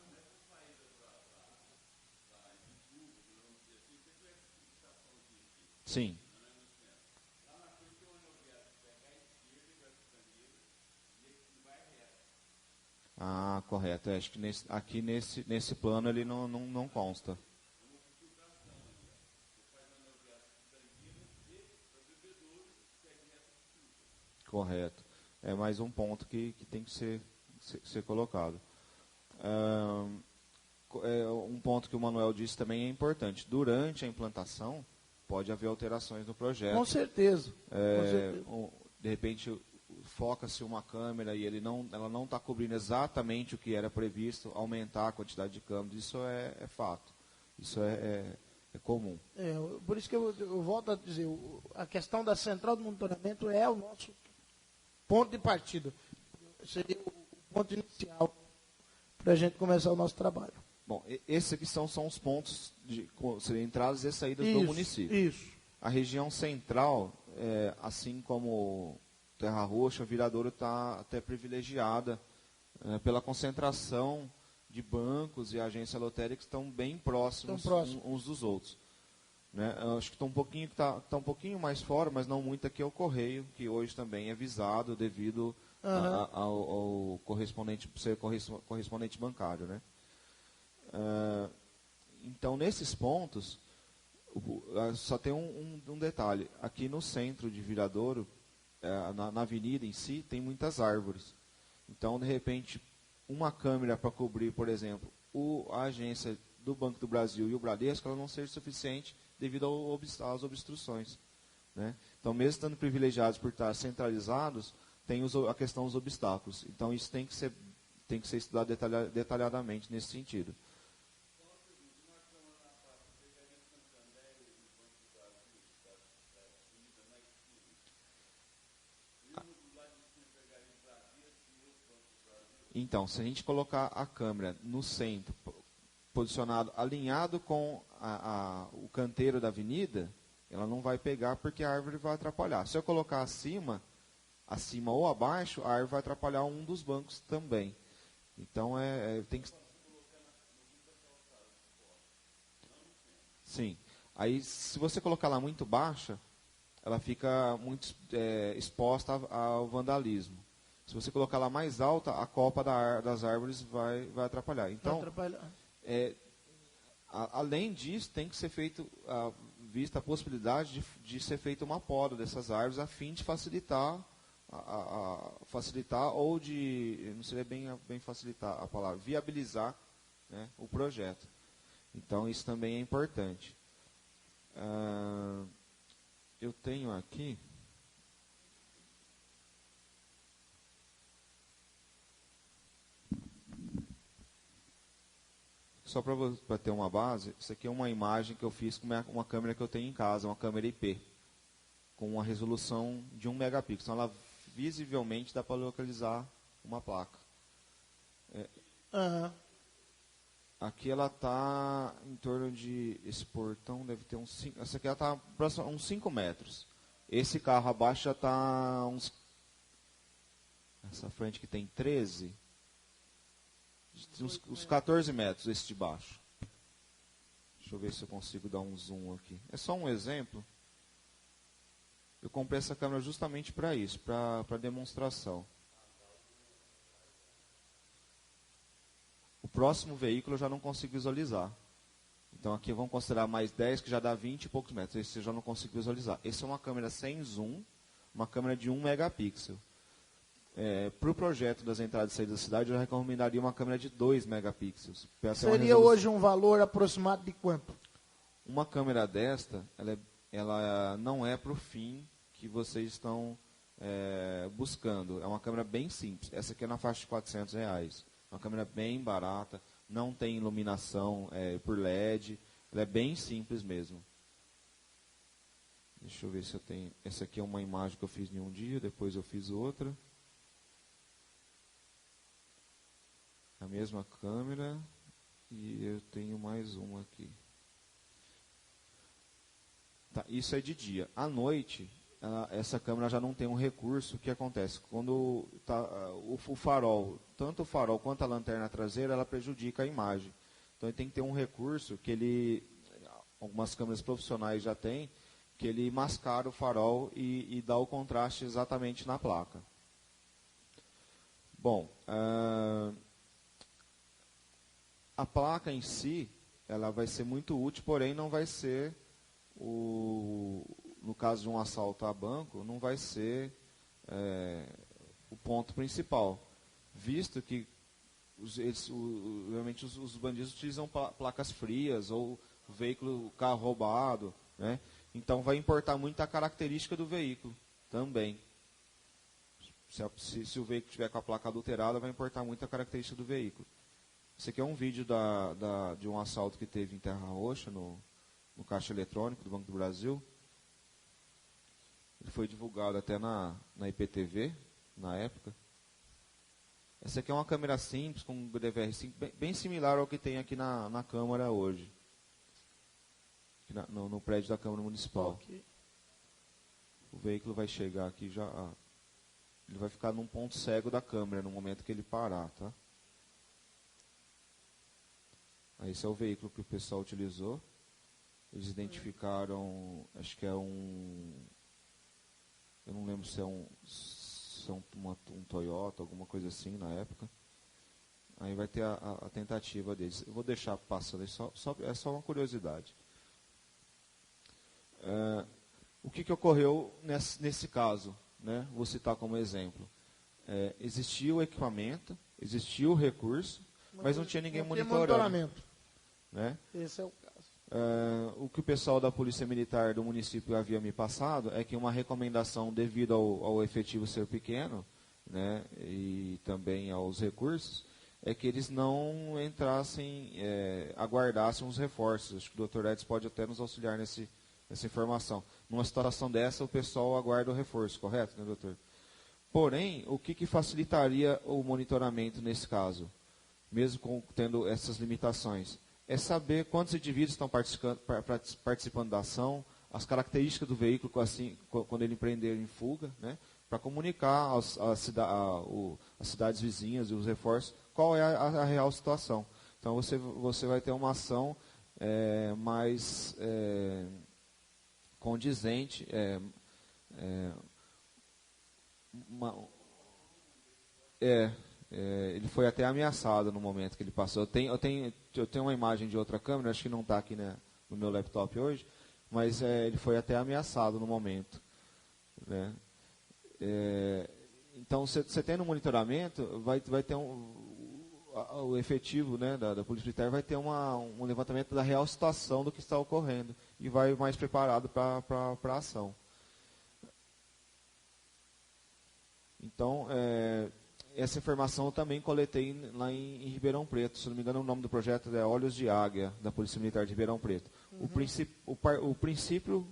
Sim. Ah, correto. Acho que aqui nesse plano ele não consta. Correto. É mais um ponto que tem que ser colocado. Um ponto que o Manuel disse também é importante. Durante a implantação, pode haver alterações no projeto. Com certeza. De repente, foca-se uma câmera e ela não está cobrindo exatamente o que era previsto, aumentar a quantidade de câmeras. Isso é fato. Isso é comum. Por isso que eu volto a dizer, a questão da central de monitoramento é o nosso ponto de partida. Seria o ponto inicial para a gente começar o nosso trabalho. Bom, esses aqui são os pontos seriam entradas e saídas do município. Isso. A região central, assim como Terra Roxa, Viradouro está até privilegiada pela concentração de bancos e agências lotéricas que estão bem próximos uns dos outros. Né? Eu acho que está um pouquinho mais fora, mas não muito aqui é o Correio, que hoje também é visado devido ao correspondente, ser correspondente bancário. Né? Então, nesses pontos, só tem um detalhe. Aqui no centro de Viradouro, na avenida em si, tem muitas árvores. Então, de repente, uma câmera para cobrir, por exemplo, a agência do Banco do Brasil e o Bradesco, ela não seja suficiente devido às obstruções. Né? Então, mesmo estando privilegiados por estar centralizados, tem a questão dos obstáculos. Então, isso tem que ser estudado detalhadamente nesse sentido. Então, se a gente colocar a câmera no centro, posicionado, alinhado com o canteiro da avenida, ela não vai pegar porque a árvore vai atrapalhar. Se eu colocar acima ou abaixo, a árvore vai atrapalhar um dos bancos também. Então, tem que... Sim. Aí, se você colocar lá muito baixa, ela fica muito exposta ao vandalismo. Se você colocar lá mais alta, a copa das árvores vai atrapalhar. Então, além disso, tem que ser vista a possibilidade de ser feita uma poda dessas árvores a fim de facilitar facilitar ou de, não seria bem facilitar a palavra, viabilizar, né, o projeto. Então, isso também é importante. Eu tenho aqui... Só para ter uma base, isso aqui é uma imagem que eu fiz com uma câmera que eu tenho em casa, uma câmera IP, com uma resolução de 1 megapixel. Então, ela visivelmente dá para localizar uma placa. Aqui ela está em torno de... Esse portão deve ter uns 5... Essa aqui está uns 5 metros. Esse carro abaixo já está uns... Essa frente que tem 13... Uns 14 metros, esse de baixo. Deixa eu ver se eu consigo dar um zoom aqui. É só um exemplo. Eu comprei essa câmera justamente para isso, para demonstração. O próximo veículo eu já não consigo visualizar. Então aqui vamos considerar mais 10, que já dá 20 e poucos metros. Esse eu já não consigo visualizar. Esse é uma câmera sem zoom, uma câmera de 1 megapixel. Para o projeto das entradas e saídas da cidade, eu recomendaria uma câmera de 2 megapixels. Seria hoje um valor aproximado de quanto? Uma câmera desta, ela não é para o fim que vocês estão buscando. É uma câmera bem simples. Essa aqui é na faixa de R$400. Uma câmera bem barata, não tem iluminação por LED. Ela é bem simples mesmo. Deixa eu ver se eu tenho... Essa aqui é uma imagem que eu fiz em um dia, depois eu fiz outra. A mesma câmera, e eu tenho mais uma aqui. Tá, isso é de dia. À noite, essa câmera já não tem um recurso. O que acontece? Quando o farol, tanto o farol quanto a lanterna traseira, ela prejudica a imagem. Então ele tem que ter um recurso que algumas câmeras profissionais já têm, que ele mascara o farol e dá o contraste exatamente na placa. Bom, a placa em si, ela vai ser muito útil, porém não vai ser, no caso de um assalto a banco, não vai ser o ponto principal, visto que realmente os bandidos utilizam placas frias ou o carro roubado, né? Então vai importar muito a característica do veículo também. Se o veículo tiver com a placa adulterada, vai importar muito a característica do veículo. Esse aqui é um vídeo de um assalto que teve em Terra Roxa, no caixa eletrônico do Banco do Brasil. Ele foi divulgado até na IPTV, na época. Essa aqui é uma câmera simples, com um DVR5, bem similar ao que tem aqui na Câmara hoje. Aqui no prédio da Câmara Municipal. Okay. O veículo vai chegar aqui já... Ele vai ficar num ponto cego da câmera no momento que ele parar, tá? Esse é o veículo que o pessoal utilizou. Eles identificaram, acho que é um... Eu não lembro se é um Toyota, alguma coisa assim na época. Aí vai ter a tentativa deles. Eu vou deixar passando, é só uma curiosidade. O que ocorreu nesse caso? Né? Vou citar como exemplo. Existia o equipamento, existia o recurso, mas não tinha ninguém monitorando. Né? Esse é o caso. O que o pessoal da Polícia Militar do município havia me passado é que uma recomendação, devido ao efetivo ser pequeno, né, e também aos recursos, é que eles não entrassem, aguardassem os reforços. Acho que o Dr. Edson pode até nos auxiliar nessa informação. Numa situação dessa, o pessoal aguarda o reforço, correto, né, doutor? Porém, o que facilitaria o monitoramento nesse caso, mesmo tendo essas limitações? É saber quantos indivíduos estão participando da ação, as características do veículo assim, quando ele empreender em fuga, né, para comunicar às cidades vizinhas e os reforços qual é a real situação. Então você vai ter uma ação mais condizente, ele foi até ameaçado no momento que ele passou. Eu tenho uma imagem de outra câmera, acho que não está aqui, né, no meu laptop hoje, mas ele foi até ameaçado no momento. Né? Então, você tendo um monitoramento, vai ter o efetivo, né, da Polícia Militar vai ter um levantamento da real situação do que está ocorrendo e vai mais preparado para a ação. Então, essa informação eu também coletei lá em Ribeirão Preto. Se não me engano, o nome do projeto é Olhos de Águia, da Polícia Militar de Ribeirão Preto. Uhum. O princípio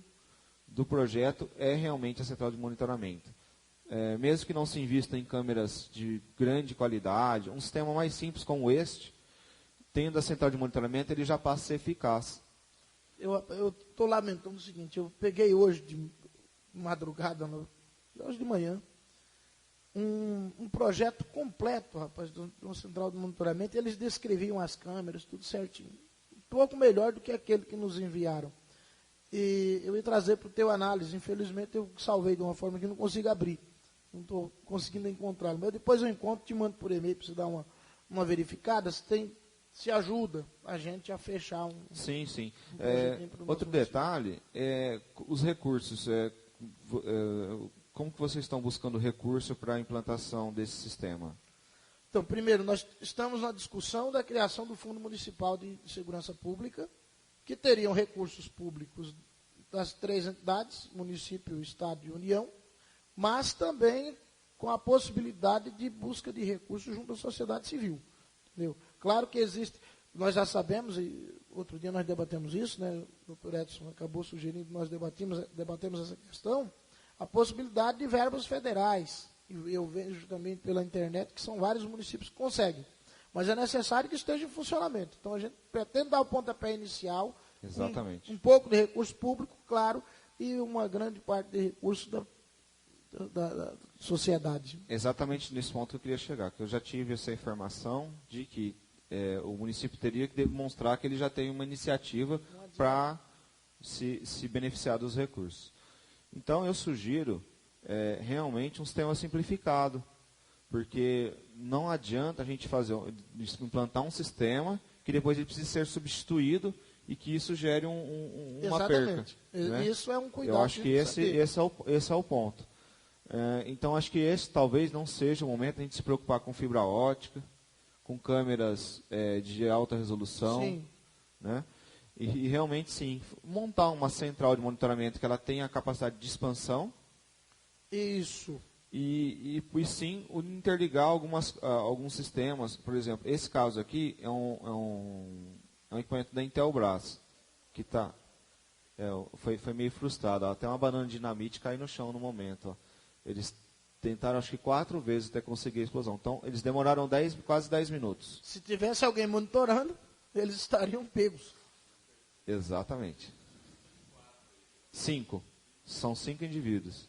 do projeto é realmente a central de monitoramento. Mesmo que não se invista em câmeras de grande qualidade, um sistema mais simples como este, tendo a central de monitoramento, ele já passa a ser eficaz. Eu estou lamentando o seguinte, eu peguei hoje de madrugada, hoje de manhã, um projeto completo, rapaz, de uma central de monitoramento, e eles descreviam as câmeras, tudo certinho. Um pouco melhor do que aquele que nos enviaram. E eu ia trazer para o teu análise, infelizmente eu salvei de uma forma que não consigo abrir. Não estou conseguindo encontrá-lo. Mas depois eu encontro, te mando por e-mail para você dar uma verificada, se ajuda a gente a fechar um... Sim. Outro detalhe, os recursos. Como que vocês estão buscando recurso para a implantação desse sistema? Então, primeiro, nós estamos na discussão da criação do Fundo Municipal de Segurança Pública, que teriam recursos públicos das 3 entidades, município, estado e União, mas também com a possibilidade de busca de recursos junto à sociedade civil. Entendeu? Claro que existe, nós já sabemos, e outro dia nós debatemos isso, né, o doutor Edson acabou sugerindo, nós debatemos essa questão, a possibilidade de verbas federais. E eu vejo também pela internet que são vários municípios que conseguem. Mas é necessário que esteja em funcionamento. Então a gente pretende dar o pontapé inicial, exatamente, um pouco de recurso público, claro, e uma grande parte de recurso da sociedade. Exatamente nesse ponto que eu queria chegar, que eu já tive essa informação de que o município teria que demonstrar que ele já tem uma iniciativa para se beneficiar dos recursos. Então eu sugiro realmente um sistema simplificado, porque não adianta a gente implantar um sistema que depois ele precise ser substituído e que isso gere uma perca. Né? Isso é um cuidado. Eu acho que esse é o ponto. Então, acho que esse talvez não seja o momento de a gente se preocupar com fibra ótica, com câmeras de alta resolução. Sim. Né? E realmente, sim, montar uma central de monitoramento que ela tenha a capacidade de expansão. Isso. E sim, interligar alguns sistemas. Por exemplo, esse caso aqui é um equipamento da Intelbras, que foi meio frustrado. Até uma banana de dinamite cai no chão no momento. Ó. Eles tentaram, acho que 4 vezes até conseguir a explosão. Então, eles demoraram quase 10 minutos. Se tivesse alguém monitorando, eles estariam pegos. Exatamente. 5. São 5 indivíduos.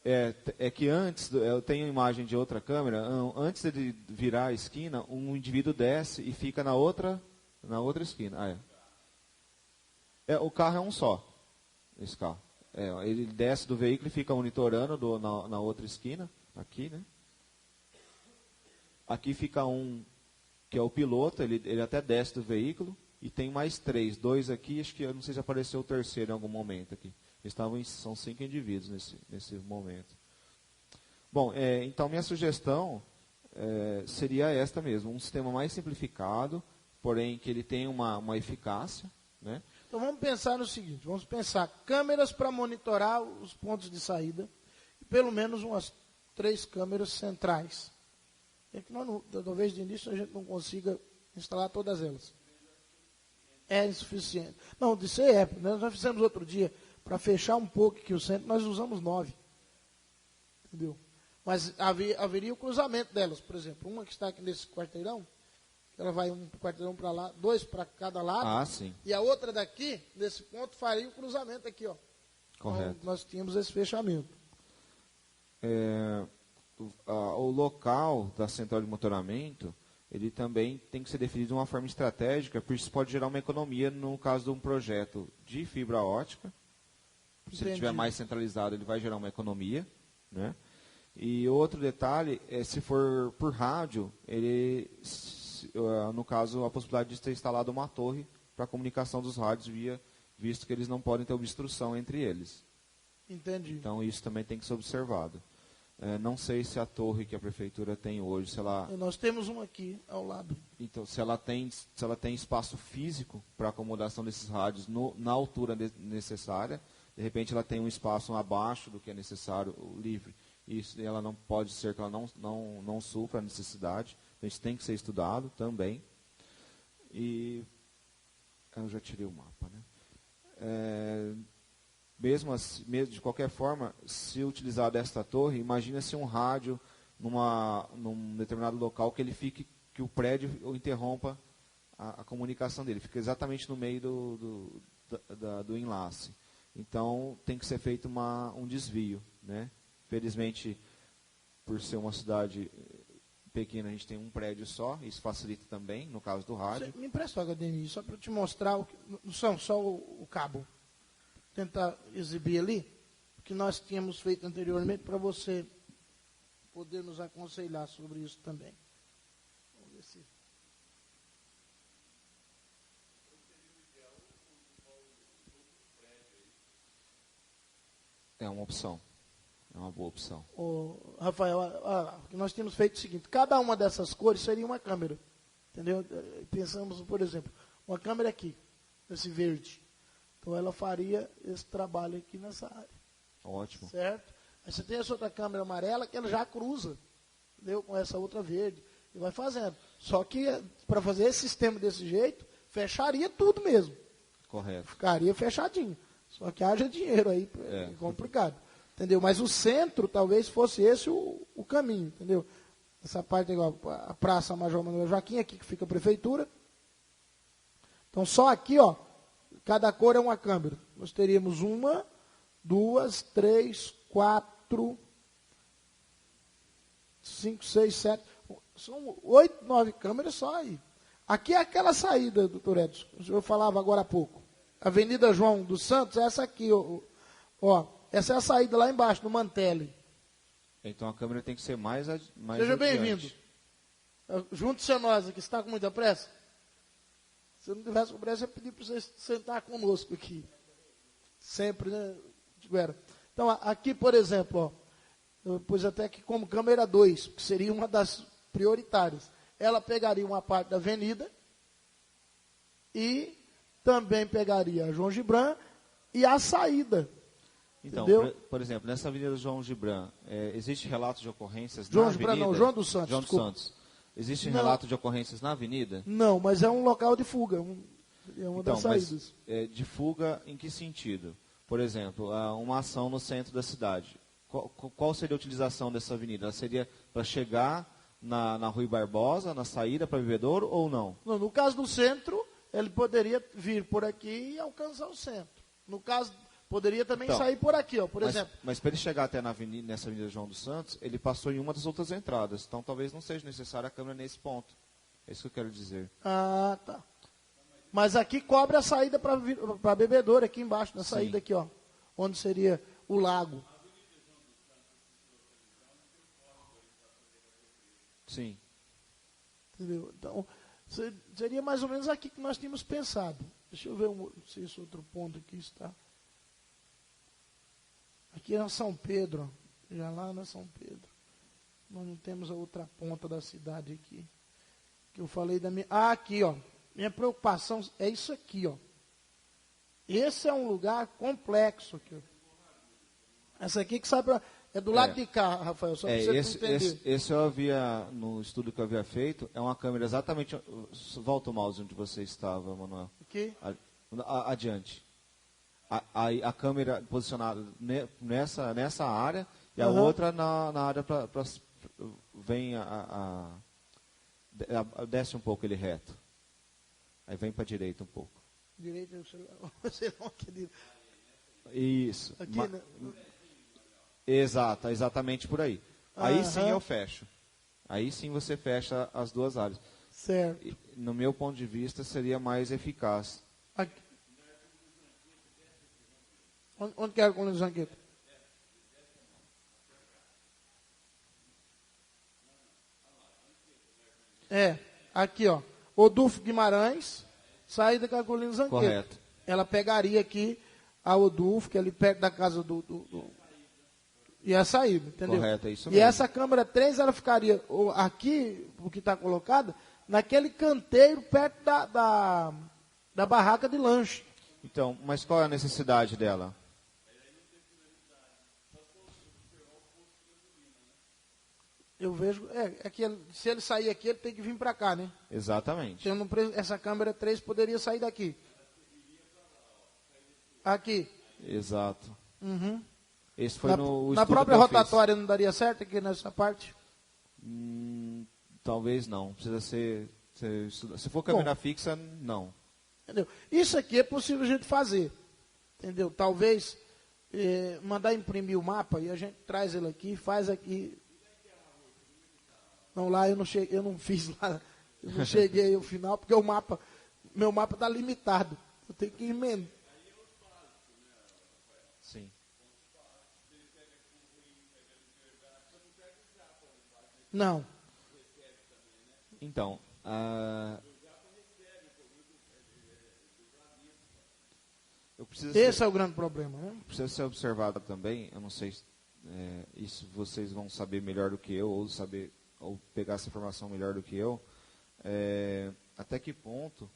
É que antes, eu tenho imagem de outra câmera, antes de virar a esquina, um indivíduo desce e fica na outra esquina. O carro é um só, esse carro. Ele desce do veículo e fica monitorando na outra esquina, aqui, né? Aqui fica um, que é o piloto, ele até desce do veículo, e tem mais 3, 2 aqui, acho que eu não sei se apareceu o terceiro em algum momento aqui. São 5 indivíduos nesse momento. Bom, então minha sugestão seria esta mesmo, um sistema mais simplificado, porém que ele tenha uma eficácia, né? Então vamos pensar no seguinte, vamos pensar câmeras para monitorar os pontos de saída, e pelo menos umas 3 câmeras centrais. É que talvez de início a gente não consiga instalar todas elas. É insuficiente. Não, de ser nós fizemos outro dia, para fechar um pouco aqui o centro, nós usamos 9. Entendeu? Mas haveria o cruzamento delas, por exemplo, uma que está aqui nesse quarteirão, ela vai um quarteirão para lá, 2 para cada lado. Ah, sim. E a outra daqui, nesse ponto, faria o cruzamento aqui, ó. Correto. Então, nós tínhamos esse fechamento. O local da central de monitoramento, ele também tem que ser definido de uma forma estratégica, porque isso pode gerar uma economia no caso de um projeto de fibra ótica. Se ele estiver mais centralizado, ele vai gerar uma economia, né? E outro detalhe, se for por rádio, no caso, a possibilidade de ter instalado uma torre para a comunicação dos rádios visto que eles não podem ter obstrução entre eles. Entendi. Então, isso também tem que ser observado. Não sei se a torre que a prefeitura tem hoje, se ela, Nós temos uma aqui ao lado. então, se ela tem espaço físico para acomodação desses rádios na altura necessária. De repente ela tem um espaço abaixo do que é necessário, livre. Isso ela não pode ser que ela não supra a necessidade. A gente tem que ser estudado também. E eu já tirei o mapa, né? Mesmo de qualquer forma, se utilizar desta torre, imagina se um rádio num determinado local que o prédio interrompa a comunicação dele. Fica exatamente no meio do enlace. Então, tem que ser feito um desvio, né? Felizmente, por ser uma cidade pequena, a gente tem um prédio só, isso facilita também, no caso do rádio. Você me empresta o HDMI, só para te mostrar, só o cabo. Tentar exibir ali, o que nós tínhamos feito anteriormente, para você poder nos aconselhar sobre isso também. Vamos ver se... É uma opção. É uma boa opção. Rafael, o que nós tínhamos feito é o seguinte, cada uma dessas cores seria uma câmera. Entendeu? Pensamos, por exemplo, uma câmera aqui, esse verde. Então ela faria esse trabalho aqui nessa área. Ótimo. Certo? Aí você tem essa outra câmera amarela que ela já cruza, entendeu? Com essa outra verde. E vai fazendo. Só que para fazer esse sistema desse jeito, fecharia tudo mesmo. Correto. Ficaria fechadinho. Só que haja dinheiro aí, é complicado. Entendeu? Mas o centro talvez fosse esse o caminho, entendeu? Essa parte igual a Praça Major Manuel Joaquim, aqui que fica a prefeitura. Então só aqui, ó, cada cor é uma câmera. Nós teríamos 1, 2, 3, 4, 5, 6, 7. São 8, 9 câmeras só aí. Aqui é aquela saída, doutor Edson. O senhor falava agora há pouco. Avenida João dos Santos, essa aqui, ó. Essa é a saída lá embaixo, no Mantelli. Então a câmera tem que ser mais Seja bem-vindo. Junte-se a nós aqui. Você está com muita pressa? Se não tivesse com pressa, eu pedi para você sentar conosco aqui. Sempre, né, Tiguera? Então, aqui, por exemplo, ó, eu pus até aqui como câmera 2, que seria uma das prioritárias. Ela pegaria uma parte da avenida e também pegaria a João Gibran e a saída. Então, por exemplo, nessa Avenida João Gibran, existe relato de ocorrências na avenida? Não, João dos Santos. João dos Santos. Existe relato de ocorrências na avenida? Não, mas é um local de fuga, é uma das saídas. Mas, de fuga em que sentido? Por exemplo, uma ação no centro da cidade. Qual seria a utilização dessa avenida? Ela seria para chegar na Rui Barbosa, na saída para Bebedouro ou não? Não, no caso do centro, ele poderia vir por aqui e alcançar o centro. No caso, poderia também sair por aqui, ó, por exemplo. Mas para ele chegar até nessa Avenida João dos Santos, ele passou em uma das outras entradas. Então talvez não seja necessária a câmera nesse ponto. É isso que eu quero dizer. Ah, tá. Mas aqui cobre a saída para Bebedouro, aqui embaixo, na saída aqui, ó. Onde seria o lago. Sim. Entendeu? Então, seria mais ou menos aqui que nós tínhamos pensado. Deixa eu ver se esse outro ponto aqui está. Aqui é São Pedro, já lá na São Pedro. Nós não temos a outra ponta da cidade aqui. Que eu falei da minha... Ah, aqui, ó. Minha preocupação é isso aqui, ó. Esse é um lugar complexo aqui. Essa aqui que sai para... É do lado de cá, Rafael, só para você entender. Esse eu havia, no estudo que eu havia feito, é uma câmera exatamente... Volta o mouse onde você estava, Manuel. Aqui? Adiante. A câmera posicionada nessa área e a outra na área para vem desce um pouco ele reto. Aí vem para a direita um pouco. Direita, você não querido. Isso. Aqui, né? Exato, exatamente por aí. Aí sim eu fecho. Aí sim você fecha as duas áreas. Certo. E, no meu ponto de vista, seria mais eficaz. Aqui. Onde que é a coluna do Zanqueto? Aqui, ó. Odulfo Guimarães, saída da colina do Zanqueto. Correto. Ela pegaria aqui a Odulfo, que é ali perto da casa do... E a saída, entendeu? Correto, é isso E mesmo. essa câmera 3, ela ficaria aqui, o que está colocado, naquele canteiro perto da barraca de lanche. Então, mas qual é a necessidade dela? Eu vejo, que se ele sair aqui, ele tem que vir para cá, né? Exatamente. Essa câmera 3 poderia sair daqui. Aqui. Exato. Uhum. Esse foi no Na estudo própria que eu fiz. rotatória não daria certo aqui nessa parte? Talvez não. Precisa ser se for câmera fixa, não. Entendeu? Isso aqui é possível a gente fazer. Entendeu? Talvez mandar imprimir o mapa e a gente traz ele aqui, faz aqui. Não, lá eu não fiz lá. Eu não cheguei ao final, porque meu mapa está limitado. Eu tenho que emendar. Sim. Não. Então, esse é o grande problema, né? Precisa ser observado também, eu não sei, isso vocês vão saber melhor do que eu, ou pegar essa informação melhor do que eu, até que ponto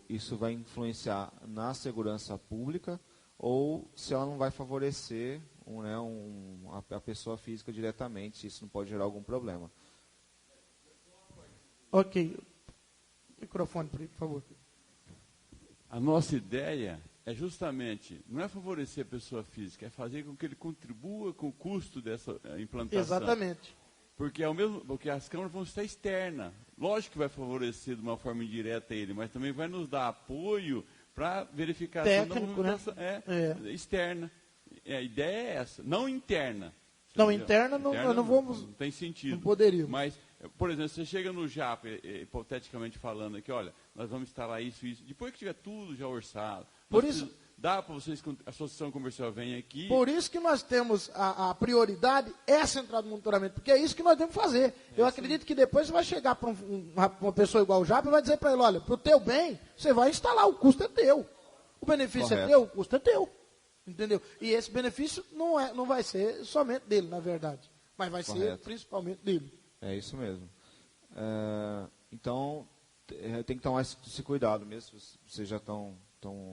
isso vai influenciar na segurança pública, ou se ela não vai favorecer a pessoa física diretamente, se isso não pode gerar algum problema. Ok. Microfone, por favor. A nossa ideia é justamente, não é favorecer a pessoa física, é fazer com que ele contribua com o custo dessa implantação. Exatamente. Porque porque as câmeras vão estar externas. Lógico que vai favorecer de uma forma indireta ele, mas também vai nos dar apoio para verificação técnico, da movimentação externa. A ideia é essa, não interna. Não, interna não vamos. Não tem sentido. Não poderíamos. Mas, por exemplo, você chega no JAP, hipoteticamente falando aqui, olha, nós vamos instalar isso. Depois que tiver tudo já orçado. Por isso, dá para vocês, a Associação Comercial vem aqui. Por isso que nós temos a prioridade, a central de monitoramento, porque é isso que nós temos que fazer. Eu acredito que depois você vai chegar para uma pessoa igual o JAP e vai dizer para ele, olha, para o teu bem, você vai instalar, o custo é teu. O benefício Correto. é teu, o custo é teu. Entendeu? E esse benefício não vai ser somente dele, na verdade. Mas vai ser principalmente dele. É isso mesmo. Então, tem que tomar esse cuidado mesmo, vocês já estão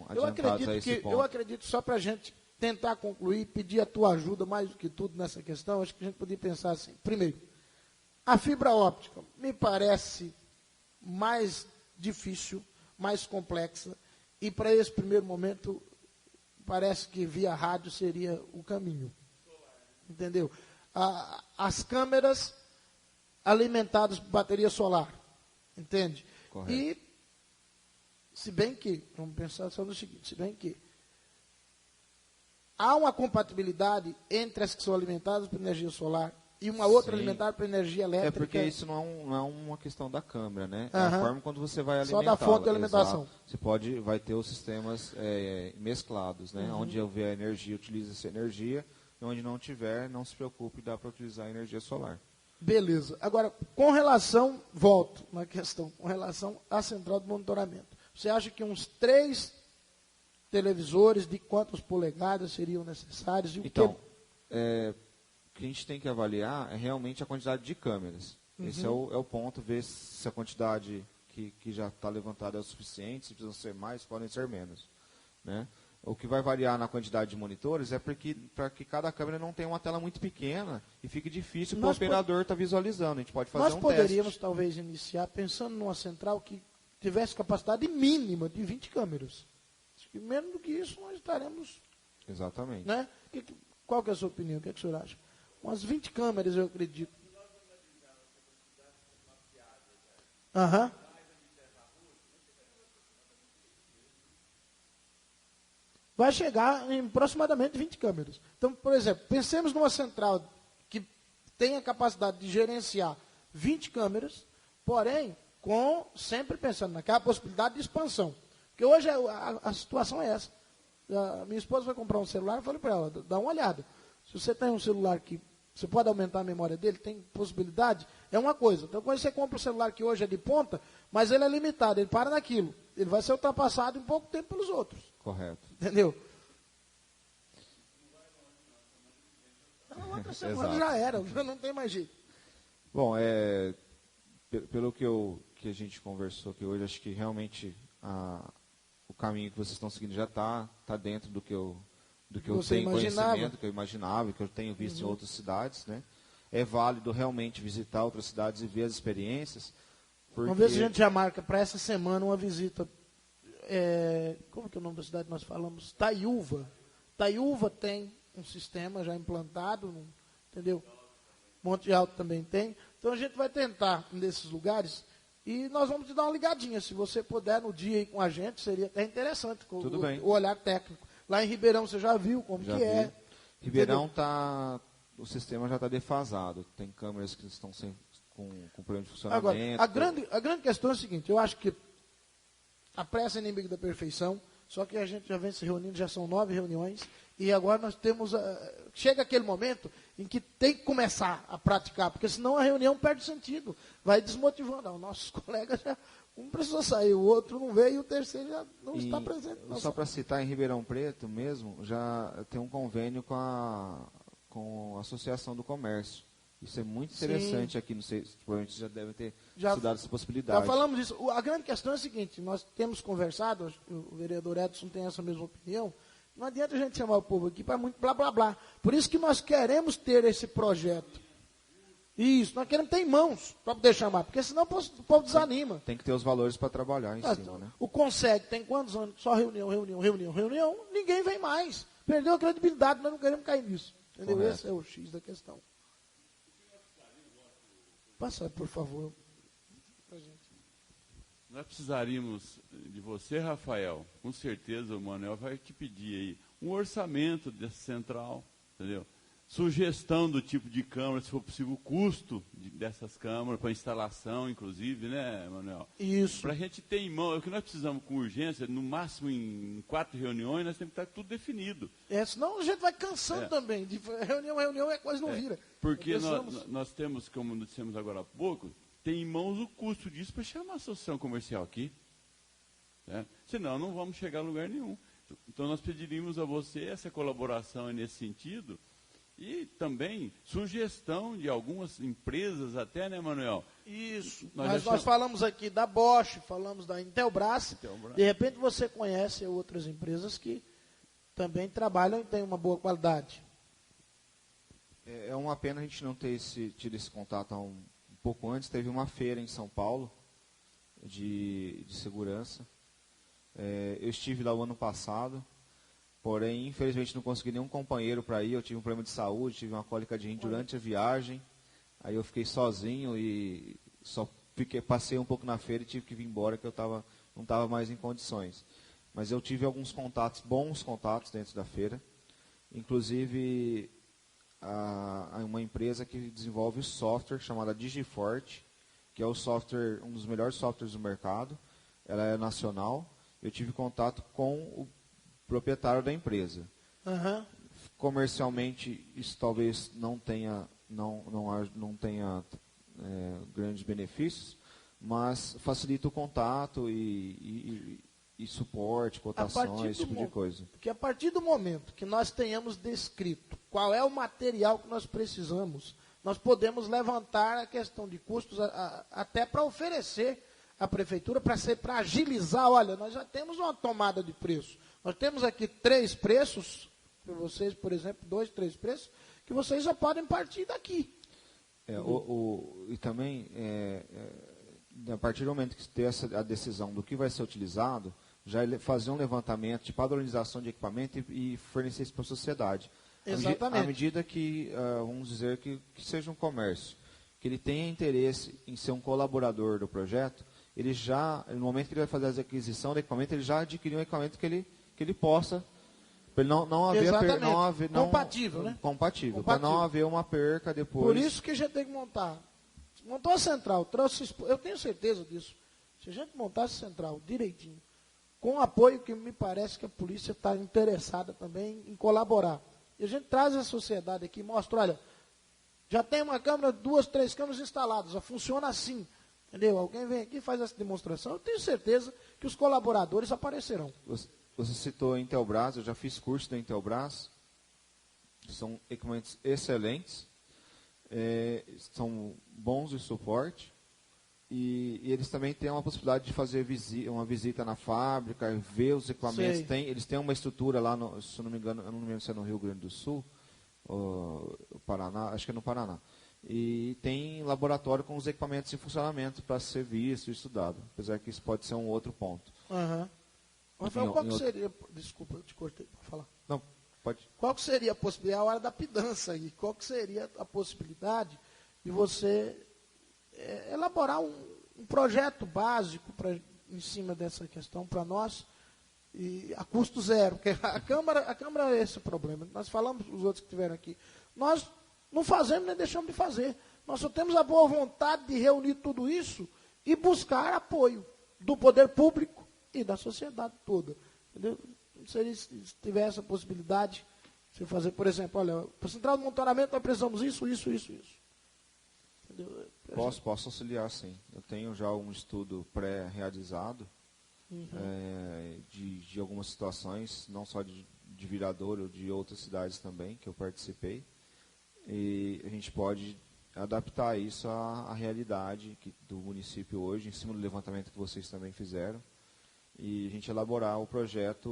adiantados a esse ponto. Eu acredito, só para a gente tentar concluir, pedir a tua ajuda mais do que tudo nessa questão, acho que a gente podia pensar assim. Primeiro, a fibra óptica me parece mais difícil, mais complexa, e para esse primeiro momento, parece que via rádio seria o caminho. Entendeu? As câmeras alimentadas por bateria solar. Entende? Correto. E, se bem que, vamos pensar só no seguinte, se bem que há uma compatibilidade entre as que são alimentadas por energia solar e uma outra alimentada por energia elétrica. É porque isso não é uma questão da câmera, né? É Aham. a forma quando você vai alimentar. Só da fonte de alimentação. Você vai ter os sistemas mesclados, né? Onde houver energia, utiliza essa energia. E onde não tiver, não se preocupe, dá para utilizar a energia solar. Beleza. Agora, com relação, volto na questão, com relação à central de monitoramento. Você acha que uns 3 televisores de quantas polegadas seriam necessários? Então, o que a gente tem que avaliar é realmente a quantidade de câmeras. Esse é o ponto, ver se a quantidade que já está levantada é o suficiente, se precisam ser mais, podem ser menos. Né? O que vai variar na quantidade de monitores é para que cada câmera não tenha uma tela muito pequena e fique difícil para o operador estar visualizando. A gente pode fazer um teste. Nós poderíamos talvez iniciar pensando numa central que tivesse capacidade mínima de 20 câmeras. Acho que menos do que isso nós estaremos... Exatamente. Né? Qual que é a sua opinião? O que, é que o senhor acha? Umas 20 câmeras, eu acredito. Aham. Vai chegar em aproximadamente 20 câmeras. Então, por exemplo, pensemos numa central que tenha capacidade de gerenciar 20 câmeras, porém, sempre pensando naquela possibilidade de expansão. Porque hoje a situação é essa. A minha esposa vai comprar um celular, eu falei para ela, dá uma olhada. Se você tem um celular que você pode aumentar a memória dele, tem possibilidade, é uma coisa. Então, quando você compra um celular que hoje é de ponta, mas ele é limitado, ele para naquilo. Ele vai ser ultrapassado em pouco tempo pelos outros. Correto. Entendeu? próxima semana Exato. já era, já não tem mais jeito. Bom, pelo que a gente conversou aqui hoje, acho que realmente o caminho que vocês estão seguindo já está do dentro do que eu você tenho imaginava. conhecimento, que eu imaginava, que eu tenho visto em outras cidades, né? É válido realmente visitar outras cidades e ver as experiências. Vamos ver se a gente já marca para essa semana uma visita. Como que é o nome da cidade que nós falamos? Taiúva. Taiúva tem um sistema já implantado, entendeu? Monte Alto também tem. Então a gente vai tentar nesses lugares e nós vamos te dar uma ligadinha. Se você puder no dia ir com a gente, seria até interessante Tudo bem. o olhar técnico. Lá em Ribeirão você já viu como Já que vi. é. Ribeirão o sistema já está defasado. Tem câmeras que estão com problema de funcionamento. Agora, a grande questão é a seguinte, eu acho que a pressa é inimiga da perfeição, só que a gente já vem se reunindo, já são 9 reuniões, e agora nós temos, chega aquele momento em que tem que começar a praticar, porque senão a reunião perde sentido, vai desmotivando. Os nossos colegas já, um precisou sair, o outro não veio, e o terceiro já não está presente. Só para citar, em Ribeirão Preto mesmo, já tem um convênio com a Associação do Comércio. Isso é muito interessante. Sim. Aqui, não sei, provavelmente já devem ter estudado essa possibilidade. Já falamos disso. A grande questão é a seguinte, nós temos conversado, o vereador Edson tem essa mesma opinião, não adianta a gente chamar o povo aqui para muito blá blá blá. Por isso que nós queremos ter esse projeto. Isso, nós queremos ter em mãos para poder chamar, porque senão o povo desanima. Tem que ter os valores para trabalhar em cima, né? O Consegue tem quantos anos? Só reunião, ninguém vem mais. Perdeu a credibilidade, nós não queremos cair nisso. Entendeu? Correto. Esse é o X da questão. Passa, por favor. Nós precisaríamos de você, Rafael. Com certeza o Manuel vai te pedir aí um orçamento dessa central, entendeu? Sugestão do tipo de câmara, se for possível, o custo dessas câmaras, para instalação, inclusive, né, Manuel? Isso. Para a gente ter em mão, é o que nós precisamos com urgência, no máximo em 4 reuniões, nós temos que estar tudo definido. Senão a gente vai cansando também. De reunião é quase não vira. Porque nós temos, como dissemos agora há pouco, tem em mãos o custo disso para chamar a associação comercial aqui. Né? Senão não vamos chegar a lugar nenhum. Então nós pediríamos a você essa colaboração nesse sentido. E também sugestão de algumas empresas até, né, Manuel? Isso. Nós falamos aqui da Bosch, falamos da Intelbras. De repente você conhece outras empresas que também trabalham e têm uma boa qualidade. É uma pena a gente não ter tido esse contato um pouco antes. Teve uma feira em São Paulo de segurança. Eu estive lá o ano passado. Porém, infelizmente, não consegui nenhum companheiro para ir. Eu tive um problema de saúde, tive uma cólica de rim durante a viagem. Aí eu fiquei sozinho e passei um pouco na feira e tive que vir embora, que eu não estava mais em condições. Mas eu tive alguns contatos, bons contatos dentro da feira. Inclusive, uma empresa que desenvolve software chamada Digiforte, que é um dos melhores softwares do mercado. Ela é nacional. Eu tive contato com o proprietário da empresa. Uhum. Comercialmente, isso talvez não tenha grandes benefícios, mas facilita o contato e suporte, cotações, esse tipo de coisa. Porque a partir do momento que nós tenhamos descrito qual é o material que nós precisamos, nós podemos levantar a questão de custos até para oferecer à prefeitura, para agilizar. Olha, nós já temos uma tomada de preço. Nós temos aqui 3 preços, para vocês, por exemplo, 2, 3 preços, que vocês já podem partir daqui. E também, a partir do momento que ter a decisão do que vai ser utilizado, já fazer um levantamento de padronização de equipamento e fornecer isso para a sociedade. Exatamente. À medida que, vamos dizer, que seja um comércio, que ele tenha interesse em ser um colaborador do projeto, ele já, no momento que ele vai fazer a aquisição do equipamento, ele já adquiriu um equipamento que ele possa, para não haver compatível, né? Compatível, para não haver uma perca depois. Por isso que a gente tem que montar. Montou a central, eu tenho certeza disso. Se a gente montasse a central direitinho, com apoio que me parece que a polícia está interessada também em colaborar. E a gente traz a sociedade aqui e mostra, olha, já tem uma câmera, 2, 3 câmeras instaladas, já funciona assim. Entendeu? Alguém vem aqui e faz essa demonstração, eu tenho certeza que os colaboradores aparecerão. Você citou a Intelbras, eu já fiz curso da Intelbras. São equipamentos excelentes, são bons de suporte, e eles também têm uma possibilidade de fazer uma visita na fábrica, ver os equipamentos. Eles têm uma estrutura lá, se eu não me engano, eu não me lembro se é no Rio Grande do Sul, ou Paraná, acho que é no Paraná. E tem laboratório com os equipamentos em funcionamento para ser visto e estudado, apesar que isso pode ser um outro ponto. Uhum. Rafael, qual que seria... Desculpa, eu te cortei para falar. Não, pode. Qual que seria a possibilidade, a hora da pidança aí, qual que seria a possibilidade de você elaborar um projeto básico em cima dessa questão para nós, e a custo zero, porque a Câmara é esse o problema. Nós falamos, os outros que estiveram aqui, nós não fazemos nem deixamos de fazer. Nós só temos a boa vontade de reunir tudo isso e buscar apoio do poder público e da sociedade toda. Entendeu? Não seria se tiver essa possibilidade de fazer, por exemplo, olha, para a central de monitoramento nós precisamos isso. Entendeu? Posso auxiliar, sim. Eu tenho já um estudo pré-realizado de algumas situações, não só de Viradouro, de outras cidades também, que eu participei. E a gente pode adaptar isso à realidade do município hoje, em cima do levantamento que vocês também fizeram, e a gente elaborar o projeto,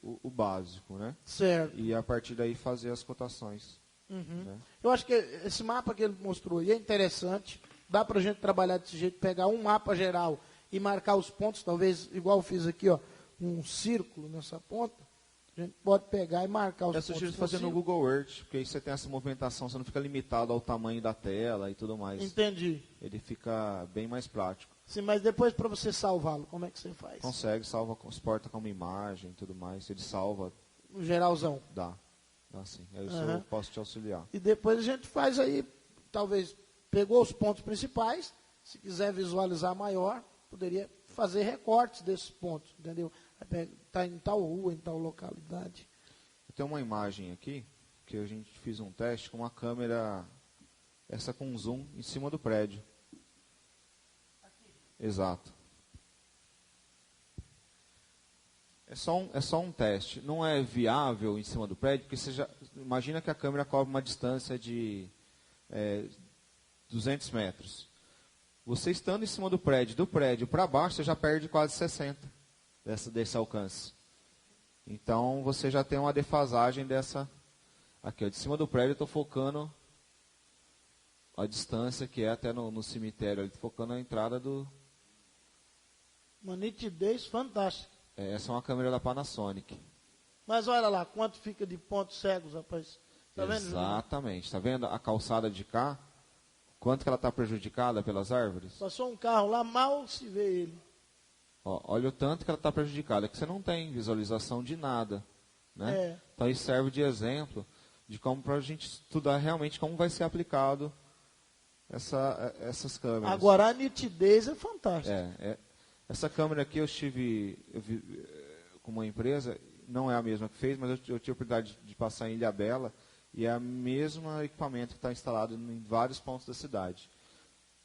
o básico, né? Certo. E a partir daí fazer as cotações. Né? Eu acho que esse mapa que ele mostrou aí é interessante, dá para a gente trabalhar desse jeito, pegar um mapa geral e marcar os pontos, talvez, igual eu fiz aqui, ó, um círculo nessa ponta. A gente pode pegar e marcar os pontos. Eu sugiro fazer no Google Earth, porque aí você tem essa movimentação, você não fica limitado ao tamanho da tela e tudo mais. Entendi. Ele fica bem mais prático. Sim, mas depois para você salvá-lo, como é que você faz? Consegue, exporta como imagem e tudo mais. Ele salva. No geralzão. Dá sim. Eu posso te auxiliar. E depois a gente faz aí, talvez, pegou os pontos principais, se quiser visualizar maior, poderia fazer recortes desses pontos, entendeu? Está em tal rua, em tal localidade. Eu tenho uma imagem aqui, que a gente fez um teste com uma câmera, essa com zoom, em cima do prédio. Aqui. Exato. É só um teste. Não é viável em cima do prédio, porque você já imagina que a câmera cobre uma distância de 200 metros. Você estando em cima do prédio para baixo, você já perde quase 60 desse alcance. Então, você já tem uma defasagem dessa... Aqui, ó, de cima do prédio, eu estou focando a distância que é até no cemitério. Estou focando a entrada do... Uma nitidez fantástica. Essa é uma câmera da Panasonic. Mas olha lá, quanto fica de pontos cegos, rapaz. Tá vendo? Exatamente. Está vendo a calçada de cá? Quanto que ela está prejudicada pelas árvores? Passou um carro lá, mal se vê ele. Ó, olha o tanto que ela está prejudicada, que você não tem visualização de nada. Né? Então isso serve de exemplo de como para a gente estudar realmente como vai ser aplicado essas câmeras. Agora a nitidez é fantástica. Essa câmera aqui eu vi com uma empresa, não é a mesma que fez, mas eu tive a oportunidade de passar em Ilhabela, e é o mesmo equipamento que está instalado em vários pontos da cidade.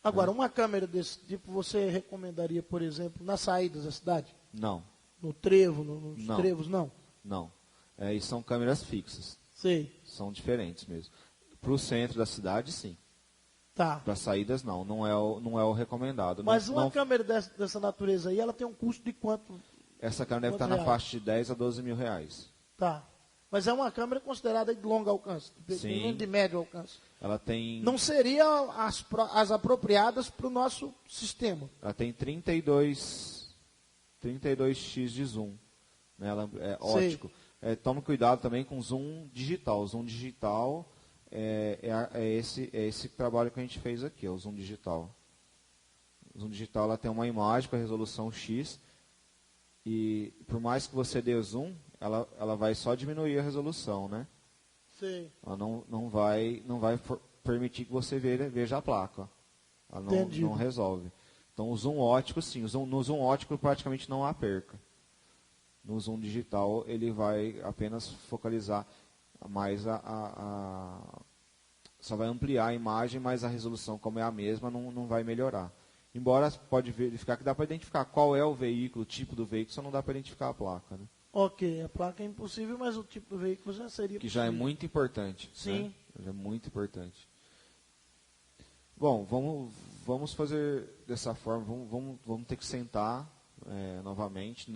Agora, uma câmera desse tipo você recomendaria, por exemplo, nas saídas da cidade? Não. No trevo, nos trevos, não? Não. E são câmeras fixas. Sei. São diferentes mesmo. Para o centro da cidade, sim. Tá. Para saídas, não. Não é o recomendado. Mas uma câmera dessa natureza aí, ela tem um custo de quanto? Essa câmera deve estar na faixa de 10 a 12 mil reais. Tá. Mas é uma câmera considerada de longo alcance, de médio alcance. Ela tem... Não seria as apropriadas para o nosso sistema. Ela tem 32x de zoom. Né? Ela é ótico. Tome cuidado também com zoom digital. O zoom digital é esse trabalho que a gente fez aqui, o zoom digital. O zoom digital ela tem uma imagem com a resolução X, e por mais que você dê zoom, ela vai só diminuir a resolução, né? Sim. Ela não vai permitir que você veja a placa. Ela não resolve. Então, o zoom óptico, sim. No zoom óptico, praticamente não há perca. No zoom digital, ele vai apenas focalizar mais só vai ampliar a imagem, mas a resolução, como é a mesma, não vai melhorar. Embora pode verificar que dá para identificar qual é o veículo, o tipo do veículo, só não dá para identificar a placa, né? Ok, a placa é impossível, mas o tipo do veículo já seria Que possível. já é muito importante. Sim. Né? Já é muito importante. Bom, vamos fazer dessa forma, vamos ter que sentar novamente.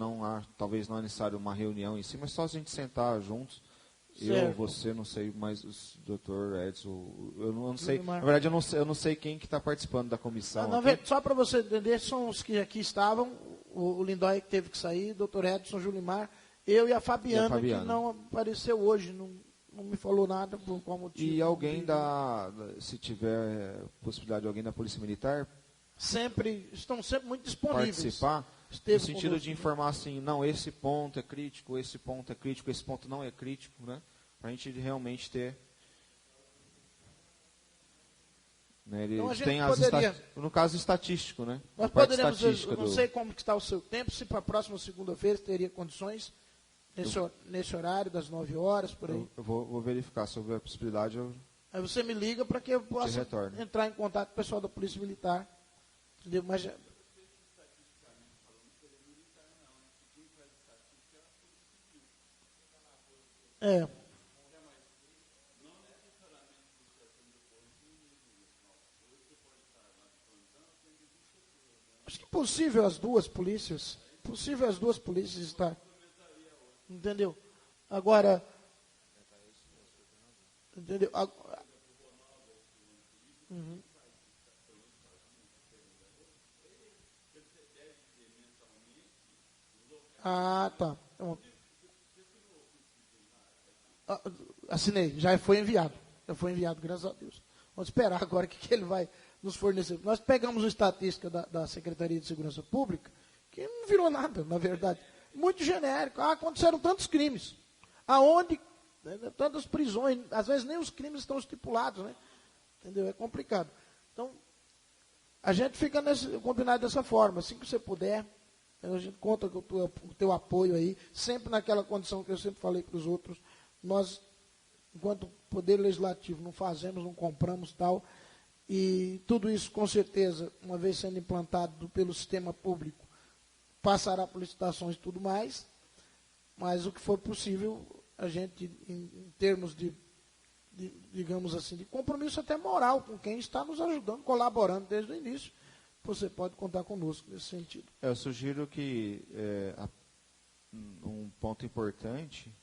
Talvez não é necessário uma reunião em si, mas só a gente sentar juntos. Certo. Eu, você, não sei, mas o doutor Edson, eu não sei. Julimar. Na verdade, eu não sei quem que está participando da comissão. Aqui. Só para você entender, são os que aqui estavam, o Lindóia que teve que sair, o doutor Edson, Julimar, eu e a Fabiana, que não apareceu hoje, não me falou nada por qual motivo. E alguém se tiver possibilidade de alguém da Polícia Militar estão sempre muito disponíveis. Participar, Esteve no sentido de informar assim, não, esse ponto é crítico, esse ponto é crítico, esse ponto não é crítico, né? Para a gente realmente ter... Né, Então a gente tem no caso estatístico, né? Nós poderíamos, eu não sei como que está o seu tempo, se para a próxima segunda-feira teria condições, nesse horário das 9 horas, por aí. Eu vou verificar, se houver possibilidade, Aí você me liga para que eu possa entrar em contato com o pessoal da Polícia Militar. Entendeu? Mas acho que é possível as duas polícias estar. Entendeu? Agora, entendeu? Uhum. Ah, tá. Assinei, já foi enviado. Graças a Deus. Vamos esperar agora o que ele vai nos fornecer. Nós pegamos a estatística da Secretaria de Segurança Pública, que não virou nada, na verdade. Muito genérico. Aconteceram tantos crimes. Aonde, tantas prisões, às vezes nem os crimes estão estipulados, né? Entendeu? É complicado. Então, a gente fica combinado dessa forma. Assim que você puder, a gente conta com o teu apoio aí, sempre naquela condição que eu sempre falei para os outros. Nós, enquanto Poder Legislativo, não fazemos, não compramos tal. E tudo isso, com certeza, uma vez sendo implantado pelo sistema público, passará por licitações e tudo mais. Mas o que for possível, a gente, em termos de digamos assim, de compromisso até moral com quem está nos ajudando, colaborando desde o início, você pode contar conosco nesse sentido. Eu sugiro que um ponto importante,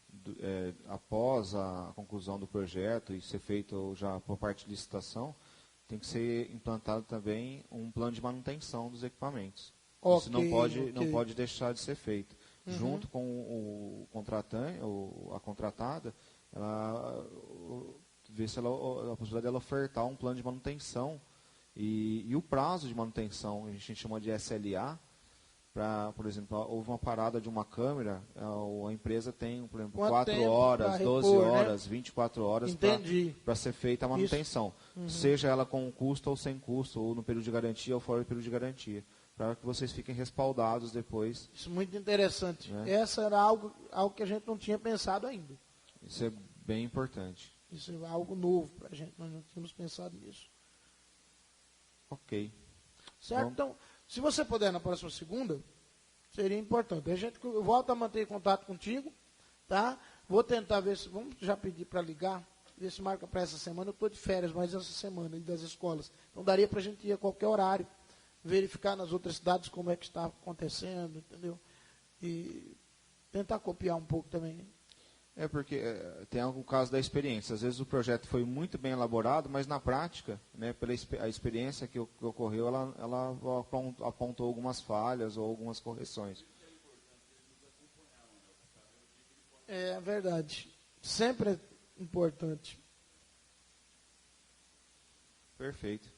após a conclusão do projeto e ser feito já por parte de licitação, tem que ser implantado também um plano de manutenção dos equipamentos. Isso não pode deixar de ser feito. Uhum. Junto com o contratante, a contratada, ela ver se a possibilidade dela ofertar um plano de manutenção e o prazo de manutenção, a gente chama de SLA, por exemplo, houve uma parada de uma câmera, a empresa tem, por exemplo, 4 horas, 12 horas, né? 24 horas para ser feita a manutenção, seja ela com custo ou sem custo, ou no período de garantia ou fora do período de garantia, para que vocês fiquem respaldados depois. Isso é muito interessante. Né? Essa era algo que a gente não tinha pensado ainda. Isso é bem importante. Isso é algo novo para a gente, nós não tínhamos pensado nisso. Ok. Certo? Então, se você puder na próxima segunda, seria importante. Eu volto a manter contato contigo, tá? Vou tentar ver se, vamos já pedir para ligar, ver se marca para essa semana. Eu estou de férias, mas essa semana, das escolas. Então, daria para a gente ir a qualquer horário, verificar nas outras cidades como é que está acontecendo, entendeu? E tentar copiar um pouco também. Porque tem algum caso da experiência. Às vezes o projeto foi muito bem elaborado, mas na prática, né, a experiência que ocorreu, ela apontou algumas falhas ou algumas correções. É verdade. Sempre é importante. Perfeito.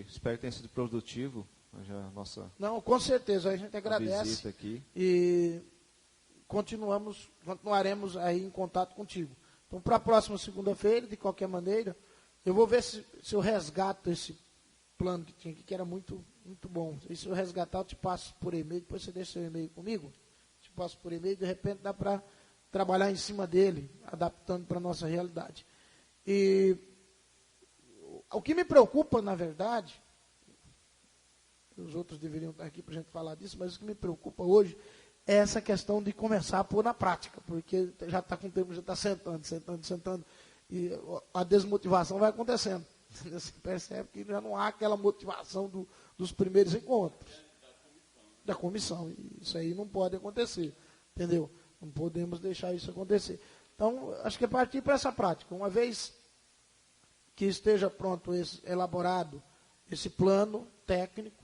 Espero que tenha sido produtivo. Não, com certeza. A gente agradece. Visita aqui. E continuaremos aí em contato contigo. Então, para a próxima segunda-feira, de qualquer maneira, eu vou ver se eu resgato esse plano que tinha aqui, que era muito, muito bom. E se eu resgatar, eu te passo por e-mail, depois você deixa seu e-mail comigo, te passo por e-mail, de repente dá para trabalhar em cima dele, adaptando para a nossa realidade. E o que me preocupa, na verdade, os outros deveriam estar aqui para a gente falar disso, mas o que me preocupa hoje é essa questão de começar a pôr na prática, porque já está com o tempo, já está sentando, e a desmotivação vai acontecendo. Você percebe que já não há aquela motivação dos primeiros encontros. Da comissão. Isso aí não pode acontecer. Entendeu? Não podemos deixar isso acontecer. Então, acho que é partir para essa prática. Uma vez que esteja pronto, elaborado esse plano técnico,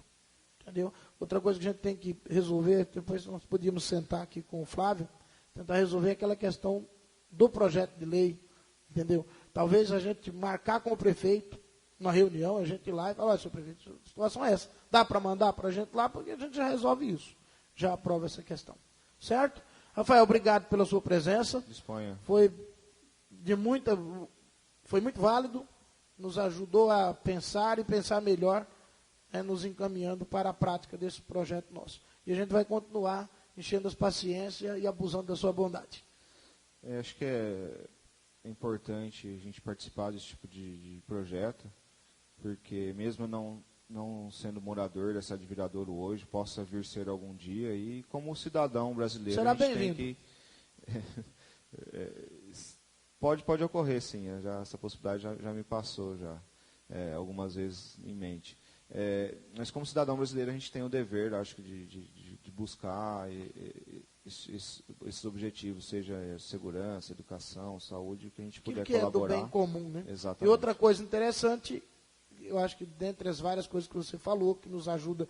entendeu? Outra coisa que a gente tem que resolver, depois nós podíamos sentar aqui com o Flávio, tentar resolver aquela questão do projeto de lei, entendeu? Talvez a gente marcar com o prefeito uma reunião, a gente ir lá e falar, olha, senhor prefeito, a situação é essa. Dá para mandar para a gente lá, porque a gente já resolve isso. Já aprova essa questão. Certo? Rafael, obrigado pela sua presença. Disponha. Foi muito válido, nos ajudou a pensar e pensar melhor, nos encaminhando para a prática desse projeto nosso. E a gente vai continuar enchendo as paciências e abusando da sua bondade. Acho que é importante a gente participar desse tipo de projeto, porque mesmo não sendo morador dessa de Viradouro hoje, possa vir ser algum dia, e como cidadão brasileiro, será a gente bem-vindo. tem que... Pode ocorrer, sim, essa possibilidade já me passou já, algumas vezes em mente. Mas como cidadão brasileiro, a gente tem o dever, acho que, de buscar esses objetivos, seja segurança, educação, saúde, que a gente puder colaborar. É do bem comum, né? Exatamente. E outra coisa interessante, eu acho que dentre as várias coisas que você falou, que nos ajuda,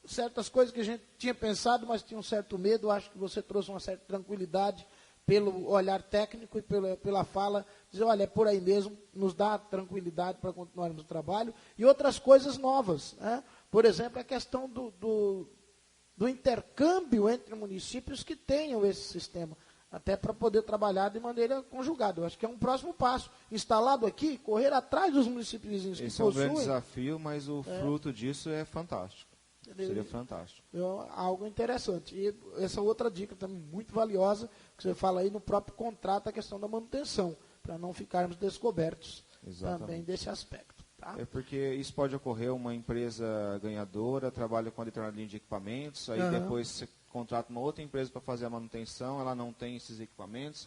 certas coisas que a gente tinha pensado, mas tinha um certo medo, eu acho que você trouxe uma certa tranquilidade pelo olhar técnico e pela fala, dizer, olha, é por aí mesmo, nos dá tranquilidade para continuarmos o trabalho, e outras coisas novas, né? Por exemplo, a questão do intercâmbio entre municípios que tenham esse sistema, até para poder trabalhar de maneira conjugada. Eu acho que é um próximo passo. Instalado aqui, correr atrás dos municípios vizinhos que possuem. Esse é um grande desafio, mas o fruto disso é fantástico. Seria fantástico. Algo interessante. E essa outra dica também muito valiosa, que você fala aí no próprio contrato, a questão da manutenção, para não ficarmos descobertos. Exatamente. Também desse aspecto. Tá? É porque isso pode ocorrer, uma empresa ganhadora trabalha com a determinada linha de equipamentos, aí depois você contrata uma outra empresa para fazer a manutenção, ela não tem esses equipamentos,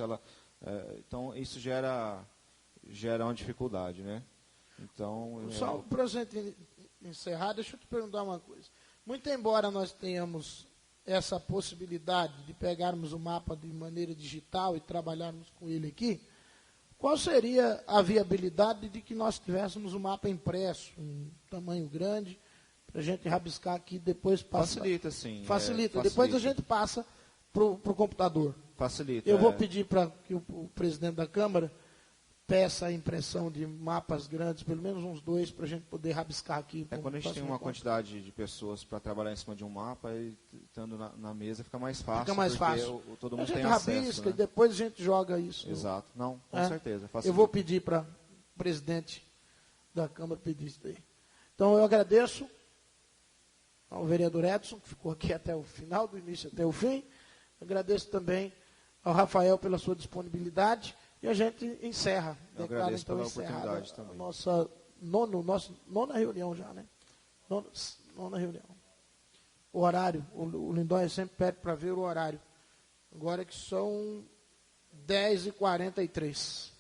então isso gera uma dificuldade, né? Então, só para a gente encerrar, deixa eu te perguntar uma coisa. Muito embora nós tenhamos essa possibilidade de pegarmos o mapa de maneira digital e trabalharmos com ele aqui, qual seria a viabilidade de que nós tivéssemos um mapa impresso, um tamanho grande, para a gente rabiscar aqui e depois passa... Facilita, sim. Facilita. Depois a gente passa para o computador. Facilita. Eu vou pedir para que o presidente da Câmara peça a impressão de mapas grandes, pelo menos uns 2, para a gente poder rabiscar aqui. Quando a gente tem uma quantidade de pessoas para trabalhar em cima de um mapa, e estando na mesa fica mais fácil. Fica mais fácil. Todo mundo a gente tem rabisca, acesso, né? E depois a gente joga isso. Exato. Não, com certeza. Facilita. Eu vou pedir para o presidente da Câmara pedir isso daí. Então eu agradeço ao vereador Edson, que ficou aqui até o final, do início até o fim. Agradeço também ao Rafael pela sua disponibilidade. E a gente encerra. Eu agradeço pela oportunidade também. Nossa nona reunião já, né? Nona reunião. O horário, o Lindóia sempre pede para ver o horário. Agora que são 10h43.